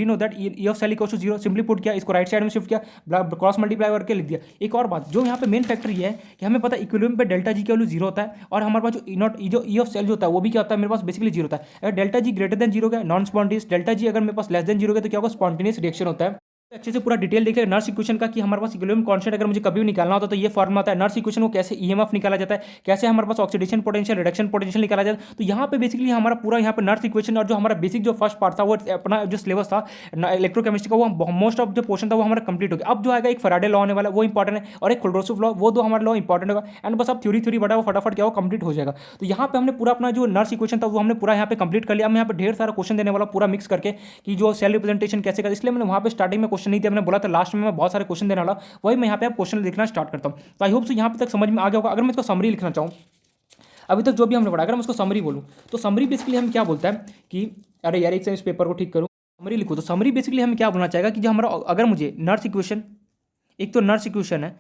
know that E of cell equal to 0, simply put किया, इसको राइट साइड में शिफ्ट किया, क्रॉस मल्टीप्लाई करके लिख दिया। एक और बात जो यहाँ पे मेन फैक्टर ये है कि हमें पता है इक्विलिब्रियम पे डेल्टा जी की वैल्यू 0 होता है, और हमारे पास जो ई ऑफ सेल जो होता है वो भी क्या होता है, मेरे पास बेसिकली 0 होता है। अगर डेल्टा जी ग्रेटर देन 0 का नॉन स्पॉन्टेनियस, डेल्टा जी अगर मेरे पास लेस देन 0 का तो क्या होगा, स्पॉन्टेनियस रिएक्शन होता है। अच्छे से पूरा डिटेल देखिए नर्स इक्वेशन का कि हमारे पास इक्विलिब्रियम कांस्टेंट अगर मुझे कभी भी निकालना होता है तो ये फॉर्मूला आता है। नर्स इक्वेशन को कैसे ईएमएफ निकाला जाता है, कैसे हमारे पास ऑक्सीडेशन पोटेंशियल रिडक्शन पोटेंशियल निकाला जाता है। तो यहाँ पे बेसिकली हमारा पूरा यहाँ पे नर्स इक्वेशन और जो हमारा बेसिक जो फर्स्ट पार्ट था वो अपना जो सिलेबस था इलेक्ट्रोकेमिस्ट्री का वो मोस्ट ऑफ जो पोर्शन था वो हमारा कंप्लीट हो गया। अब जो आएगा एक फैराडे लॉ होने वाला वो इंपॉर्टेंट है, और एक कोल्ड्रोसोव लॉ, वो दो हमारा लॉ इंपॉर्टेंट होगा। एंड बस अब थ्योरी बड़ा वो फटाफट क्या हो कंप्लीट हो जाएगा। तो यहाँ पे हमने पूरा अपना जो नर्स इक्वेशन था वो हमने पूरा यहाँ पे कंप्लीट कर लिया। अब यहाँ पे ढेर सारा क्वेश्चन देने वाला पूरा मिक्स करके कि जो सेल रिप्रेजेंटेशन कैसे कर, इसलिए मैंने वहाँ पे स्टार्टिंग में क्वेश्चन नहीं दिया, मैंने बोला था लास्ट में मैं बहुत सारे क्वेश्चन देने वाला, वही मैं यहाँ पे आप क्वेश्चन लिखना स्टार्ट करता हूँ। तो आई होप से यहाँ पे तक समझ में आ गया होगा। अगर मैं इसको समरी लिखना चाहूँ अभी तक जो भी हमने पढ़ा, अगर मैं उसको समरी बोलूँ तो समरी बेसिकली हम क्या बोलता है कि अरे यार एक सेकंड इस पेपर को ठीक करूँ, समरी लिखूँ। तो समरी बेसिकली हमें क्या बोलना चाहेगा कि जो हमारा अगर मुझे नर्स इक्वेशन, एक तो नर्स इक्वेशन है,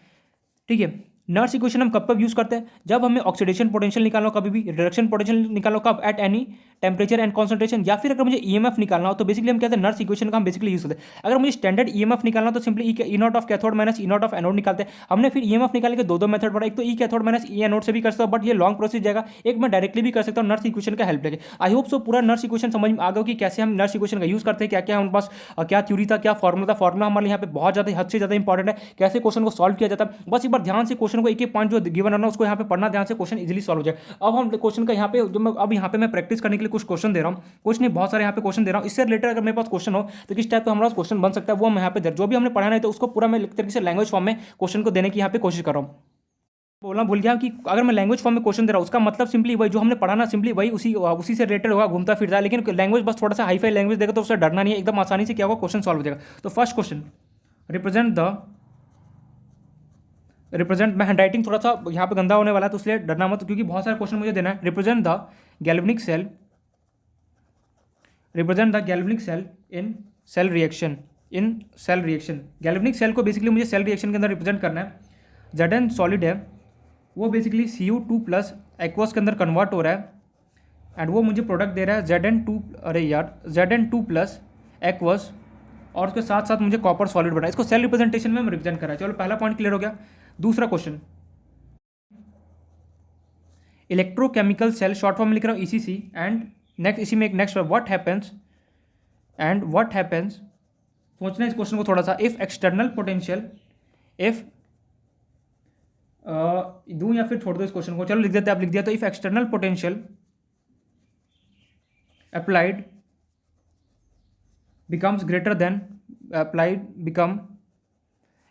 ठीक है, नर्स इक्वेशन हम कब कब यूज करते हैं, जब हमें ऑक्सीडेशन पोटेंशियल निकालना हो, कभी भी रिडक्शन पोटेंशियल निकालना हो, कब at any temperature and concentration, या फिर अगर मुझे ईएमएफ निकालना हो तो बेसिकली हम कहते हैं नर्स इक्वेशन का हम बेसिकली यूज करते हैं। अगर मुझे स्टैंडर्ड ईएमएफ निकालना हो तो simply E not of cathode minus E not of anode निकालते हैं। हमने फिर ईएमएफ निकालने के दो मेथड पढ़ा, एक तो ई कैथोड माइनस ई एनोड से भी कर सकता हूँ, बट ये लॉन्ग प्रोसेस जाएगा। एक मैं डायरेक्टली भी कर सकता हूँ नर्स इक्वेशन का हेल्प लेके। आई होप सो पूरा नर्स इक्वेशन समझ में आ गया कि कैसे हम नर्स इक्वेशन का यूज करते हैं, क्या क्या हमारे पास क्या थ्योरी था, क्या फॉर्मुला था। फॉर्मुला हमारे यहाँ पे बहुत ज़्यादा हद से ज़्यादा इंपॉर्टेंट है, कैसे क्वेश्चन को सॉल्व किया जाता है। बस एक बार ध्यान से क्वेश्चन को एक पॉइंट जो गिवन है ना उसको यहाँ पे पढ़ना ध्यान से, क्वेश्चन इजीली सॉल्व हो जाए। अब हम क्वेश्चन का यहाँ पे जो मैं अब यहाँ पे मैं प्रैक्टिस करने के लिए कुछ क्वेश्चन दे रहा हूँ, कुछ नहीं बहुत सारे यहाँ पे क्वेश्चन दे रहा हूँ। इससे रिलेटेड अगर मेरे पास क्वेश्चन हो तो किस टाइप का हमारा क्वेश्चन बन सकता है वो हम यहाँ पे जो भी हमने पढ़ा है तो उसको पूरा मैं तरीके से लैंग्वेज फॉर्म में क्वेश्चन को देने की यहाँ पे कोशिश कर रहा हूँ। बोलना भूल गया कि अगर मैं लैंग्वेज फॉर्म में क्वेश्चन दे रहा हूँ उसका मतलब सिंपली वही जो हमने पढ़ा ना, सिंपली वही उसी से रिलेटेड होगा, घूमता फिरता है। लेकिन लैंग्वेज बस थोड़ा सा हाई फाई लैंग्वेज देगा तो उससे डरना नहीं है, एकदम आसानी से क्या होगा क्वेश्चन सॉल्व हो जाएगा। तो फर्स्ट क्वेश्चन रिप्रेजेंट मैं हैंडराइटिंग थोड़ा सा यहाँ पे गंदा होने वाला है तो इसलिए डरना मत, क्योंकि बहुत सारे क्वेश्चन मुझे देना है। Represent the galvanic cell in cell reaction galvanic cell को बेसिकली मुझे सेल रिएक्शन के अंदर रिप्रेजेंट करना है। Zn सॉलिड है वो बेसिकली Cu2 प्लस एक्वस के अंदर कन्वर्ट हो रहा है, एंड वो मुझे प्रोडक्ट दे रहा है Zn2 प्लस एक्वस, और उसके साथ साथ मुझे कॉपर सॉलिड बना है। इसको सेल रिप्रेजेंटेशन में रिप्रेजेंट करा है। चलो पहला पॉइंट क्लियर हो गया। दूसरा question electrochemical cell, short form में लिख रहा हूँ ECC, एंड नेक्स्ट इसी में एक नेक्स्ट व्हाट हैपेंस सोचना इस क्वेश्चन को थोड़ा सा, इफ एक्सटर्नल पोटेंशियल दूं या फिर छोड़ दो इस क्वेश्चन को, चलो लिख देते हैं, आप लिख दिया तो if external potential applied become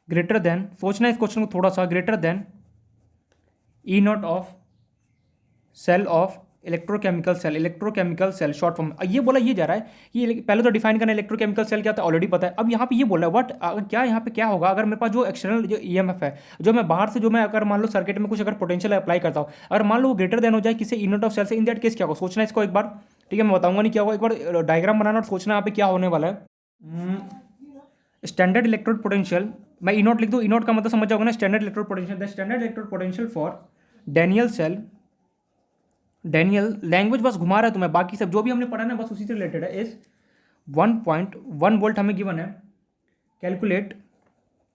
greater than, सोचना इस क्वेश्चन को थोड़ा सा, greater than E not of cell of electrochemical cell short form. ये बोला ये जा रहा है कि पहले तो डिफाइन करना इलेक्ट्रोकेमिकल सेल क्या था ऑलरेडी पता है। अब यहाँ पे ये बोल रहा है व्हाट क्या यहाँ पे क्या होगा अगर मेरे पास जो एक्सटर्नल जो ईएमएफ है, जो मैं बाहर से जो मैं अगर मान लो सर्किट में कुछ अगर पोटेंशियल अप्लाई करता हूँ, अगर मान लो वो ग्रेटर देन हो जाए किसी यूनिट ऑफ सेल से, इन दैट केस क्या होगा, सोचना इसको एक बार, ठीक है। मैं बताऊंगा नहीं क्या होगा, एक बार डायग्राम बनाना और सोचना यहाँ पे क्या होने वाला है। स्टैंडर्ड इलेक्ट्रोड पोटेंशियल, मैं ई नॉट लिख दूँ, ई नॉट का मतलब समझ जाओगे ना, standard electrode potential, the standard electrode potential for Daniell cell, Daniell language बस घुमा रहा है तुम्हें, बाकी सब जो भी हमने पढ़ा ना बस उसी से रिलेटेड है। इस 1.1 वोल्ट हमें गिवन है, कैलकुलेट,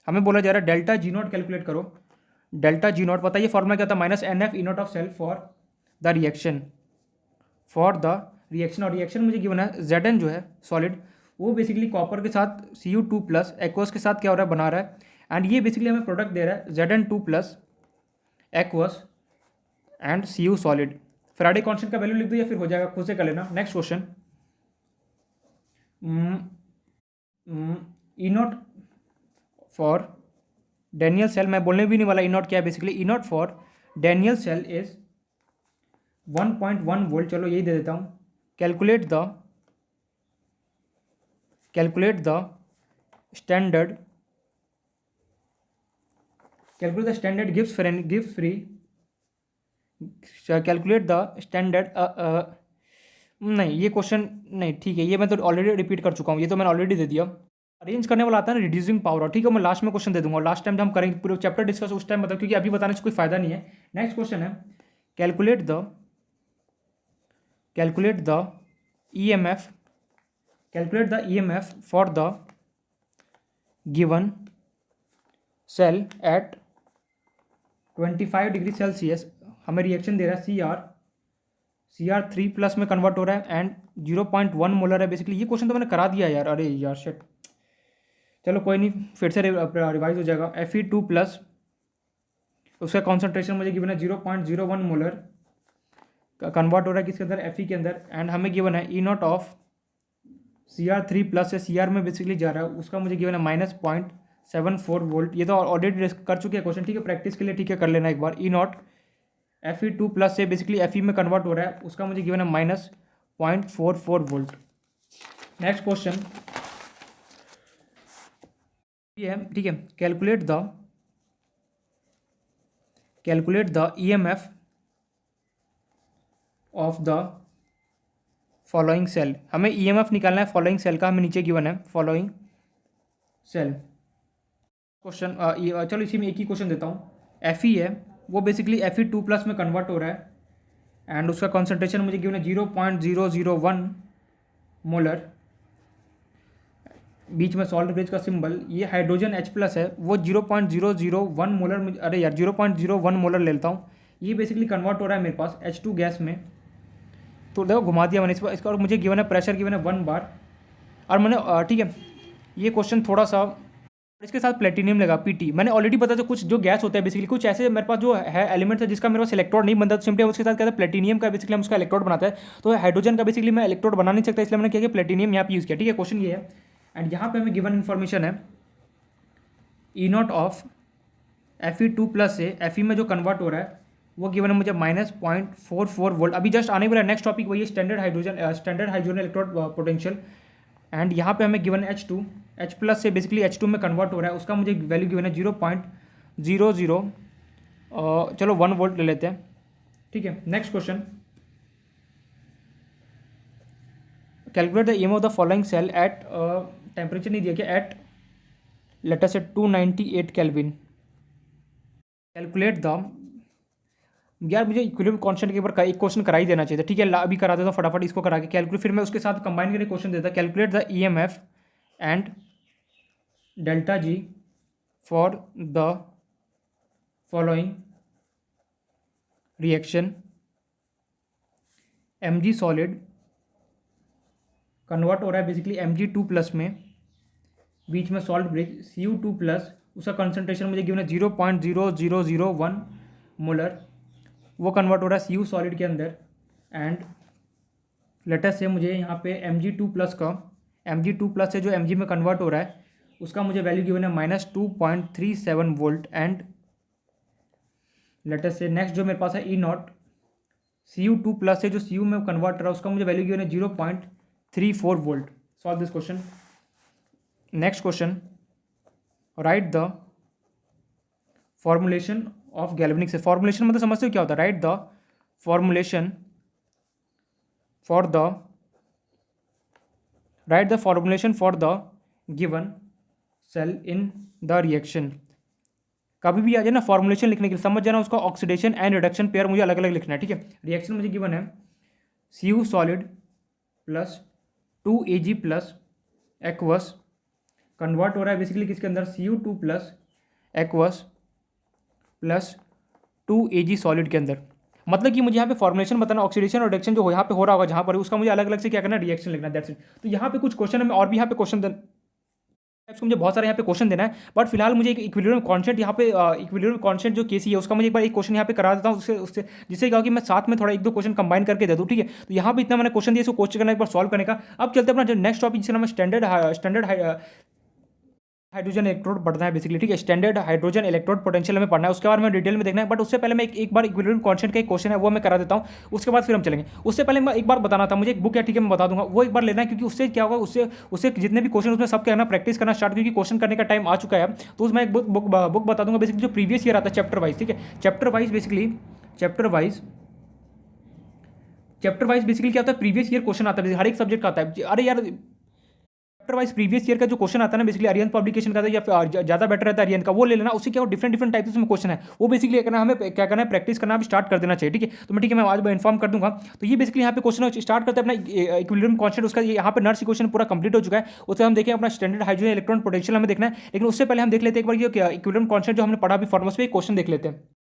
हमें बोला जा रहा है डेल्टा जी नॉट कैलकुलेट करो। डेल्टा जी नॉट पता है ये फॉर्मूला क्या था, minus NF E not of cell for the reaction, और रिएक्शन मुझे गिवन है Zn जो है सॉलिड, वो बेसिकली कॉपर के साथ Cu2 प्लस एक्वस के साथ क्या हो रहा है बना रहा है, एंड ये बेसिकली हमें प्रोडक्ट दे रहा है Zn2 plus aqueous and Cu solid. Faraday constant का वैल्यू लिख दो या फिर हो जाएगा, खुद से कर लेना। Next question, E nought for Daniell cell, मैं बोलने भी नहीं वाला ई नॉट क्या है basically, E nought for Daniell cell is 1.1 volt, चलो यही दे देता हूँ। Calculate the standard gives free calculate the standard, नहीं ये क्वेश्चन नहीं, ठीक है ये मैं तो ऑलरेडी रिपीट कर चुका हूँ, ये तो मैंने ऑलरेडी दे दिया। अरेंज करने वाला आता है ना रिड्यूसिंग पावर, ठीक है मैं लास्ट में क्वेश्चन दे दूंगा, लास्ट टाइम जब हम करेंगे पूरे चैप्टर डिस्कस उस टाइम बता, क्योंकि अभी बताने से कोई फायदा नहीं है। नेक्स्ट क्वेश्चन है calculate the calculate the EMF, calculate the EMF for the given cell at 25 degree Celsius. हमें रिएक्शन दे रहा है CR3+ में कन्वर्ट हो रहा है एंड 0.1 मोलर है बेसिकली। ये क्वेश्चन तो मैंने करा दिया यार, अरे यार शिट, चलो कोई नहीं, फिर से रिवाइज हो जाएगा। Fe2+, उसका कॉन्सेंट्रेशन मुझे गिवन है 0.01 मोलर, कन्वर्ट हो रहा है किसके अंदर, Fe के अंदर, एंड हमें गिवन है E0 ऑफ Cr3+ से Cr में बेसिकली जा रहा है, उसका मुझे गिवन है -0.74 वोल्ट। ये तो ऑलरेडी कर चुके हैं क्वेश्चन, ठीक है, प्रैक्टिस के लिए, ठीक है, कर लेना एक बार। E0 Fe2+ से बेसिकली Fe में कन्वर्ट हो रहा है, उसका मुझे गिवन है -0.44 वोल्ट। नेक्स्ट क्वेश्चन ये है, ठीक है, calculate the EMF of the following cell. हमें EMF निकालना है फॉलोइंग सेल का, हमें नीचे गिवन है फॉलोइंग सेल। क्वेश्चन चलो इसी में एक ही क्वेश्चन देता हूँ। Fe है, वो बेसिकली Fe2+ में कन्वर्ट हो रहा है एंड उसका कॉन्सेंट्रेशन मुझे गिवन है 0.001 मोलर, बीच में सॉल्ट ब्रिज का सिंबल। ये हाइड्रोजन H+ है, वो 0.001 मोलर, अरे यार 0.01 मोलर ले लेता हूँ। ये बेसिकली कन्वर्ट हो रहा है मेरे पास H2 गैस में। तो देखो घुमा दिया मैंने इसका, और मुझे गिवन है प्रेशर गिवन है 1 बार, और मैंने ठीक है, ये क्वेश्चन थोड़ा सा इसके साथ प्लेटिनियम लगा PT। मैंने ऑलरेडी पता था कुछ जो गैस होता है बेसिकली, कुछ ऐसे मेरे पास जो है एलिमेंट है जिसका मेरे पास इलेक्ट्रोड नहीं बनता, तो सिंपली उसके साथ कहते हैं प्लेटिनियम का बेसिकली हम उसका इलेक्ट्रोड बनाता है। तो हाइड्रोजन का बेसिकली मैं इलेक्ट्रोड बना नहीं सकता, इसलिए मैंने क्या किया, प्लेटिनियम यहाँ पे यूज़ किया, ठीक है। क्वेश्चन ये है, एंड यहाँ पे हमें गिवन इन्फॉर्मेशन है E0 ऑफ Fe2+ से Fe में जो कन्वर्ट हो रहा है वो गिवन है मुझे -0.44 वोल्ट। अभी जस्ट आने वाला नेक्स्ट टॉपिक वही standard hydrogen electrode potential, and यहाँ पे हमें गिवन है H+ से बेसिकली H2 में कन्वर्ट हो रहा है, उसका मुझे वैल्यू गिवन है 0.00 चलो 1 वोल्ट ले लेते हैं, ठीक है। Next question, calculate the EMF of the following cell at, temperature नहीं दिया क्या, एट लेट अस से 298 केल्विन। कैलकुलेट द, यार मुझे इक्विलिब्रियम कांस्टेंट के ऊपर एक क्वेश्चन करा ही देना चाहिए था, ठीक है, अभी करा देता हूँ फटाफट इसको करा के कैलकुलेट, फिर मैं उसके साथ कंबाइन करके क्वेश्चन देता। Calculate the EMF and delta G for the following reaction. Mg solid convert हो रहा है बेसिकली Mg2+ में, बीच में सॉल्ट ब्रिज Cu2+, उसका कंसंट्रेशन मुझे गिवन है 0.0001 मोलर, वो कन्वर्ट हो रहा है Cu सॉलिड के अंदर, एंड लेटेस्ट से मुझे यहाँ पे Mg2+ से जो Mg में कन्वर्ट हो रहा है उसका मुझे वैल्यू गिवन है -2.37 वोल्ट, एंड लेटेस्ट से नेक्स्ट जो मेरे पास है E0 Cu2+ से जो Cu में कन्वर्ट हो रहा है उसका मुझे वैल्यू गिवन है 0.34 volt. Solve this question. Next question, write the formulation of galvanic से। फॉर्मुलेशन मतलब समझते हो क्या होता है, write the formulation for the given cell in the reaction. कभी भी आ जाए ना फॉर्मुलेशन लिखने के लिए समझ जाना उसका ऑक्सीडेशन एंड रिडक्शन पेयर मुझे अलग अलग लिखना है, ठीक है। रिएक्शन मुझे गिवन है Cu solid plus 2Ag plus aqueous, convert हो रहा है बेसिकली किसके अंदर, Cu2+ aqueous plus 2Ag solid के अंदर। मतलब कि मुझे यहाँ पे फॉर्मुलेशन बताना, ऑक्सीडेशन और रिडक्शन जो यहाँ पे हो रहा होगा जहाँ पर, उसका मुझे अलग अलग से क्या करना, रिएक्शन लिखना, दैट्स इट। तो यहाँ पे कुछ क्वेश्चन है, और भी यहाँ पे क्वेश्चन मुझे बहुत सारे यहाँ पे क्वेश्चन देना है, बट फिलहाल मुझे एक इक्विलिब्रियम कांस्टेंट यहाँ पे इक्विलिब्रियम कांस्टेंट जो केसी है उसका मुझे एक बार एक क्वेश्चन यहाँ पे करा देता हूँ, उससे जिससे क्या कि मैं साथ में थोड़ा एक दो क्वेश्चन कंबाइन करके दे दूँ, ठीक है। तो यहाँ पे इतना मैंने क्वेश्चन दिया, इसको कोशिश करना एक बार सॉल्व करने का। अब चलते अपना जो नेक्स्ट टॉपिक जिसका नाम है स्टैंडर्ड हाइड्रोजन इलेक्ट्रोड पढ़ना है बेसिकली, ठीक है। स्टैंडर्ड हाइड्रोजन इलेक्ट्रोड पोटेंशियल हमें पढ़ना है, उसके बारे में डिटेल में देखना है, बट उससे पहले मैं एक बार इक्विलिब्रियम कांस्टेंट का एक क्वेश्चन है वो मैं करा देता हूँ, उसके बाद फिर हम चलेंगे। उससे पहले मैं एक बार बताना था, मुझे एक बुक है, ठीक है, मैं बता दूंगा, वो एक बार लेना है, क्योंकि उससे क्या होगा, उससे जितने भी क्वेश्चन उसमें सब करना, प्रैक्टिस करना स्टार्ट, क्योंकि क्वेश्चन करने का टाइम आ चुका है। तो उसमें एक बुक बता दूंगा बेसिकली जो प्रीवियस ईयर आता है चैप्टर वाइज, ठीक है। चैप्टर वाइज बेसिकली क्या होता है, प्रीवियस ईयर क्वेश्चन आता है हर एक सब्जेक्ट का आता है। अरे यार वाइज प्रीवियस ईयर का जो क्वेश्चन आता है ना बेसिकली अरियन पब्लिकेशन का था या ज़्यादा बेटर रहता है अरियन का, वो ले लेना। उससे क्या हो डिफरेंट डिफरेंट टाइप्स में क्वेश्चन है, वो बेसिकली करना हमें क्या करना है, प्रैक्टिस करना स्टार्ट कर देना चाहिए। ठीक है, तो मैं ठीक है मैं आज इन्फॉर्म कर दूंगा। तो ये बेसिकली यहाँ पे क्वेश्चन स्टार्ट करते हैं अपना इक्विलिब्रियम कांस्टेंट, उसका यहाँ पे नर्स इक्वेशन पूरा कंप्लीट हो चुका है। उससे हम देखें अपना स्टैंडर्ड हाइड्रोजन इलेक्ट्रॉन पोटेंशियल हमें देखना है, लेकिन उससे पहले हम देख लेते हैं एक बार ये इक्विलिब्रियम कांस्टेंट जो हमने पढ़ा अभी फॉर्मूला पे क्वेश्चन देख लेते हैं।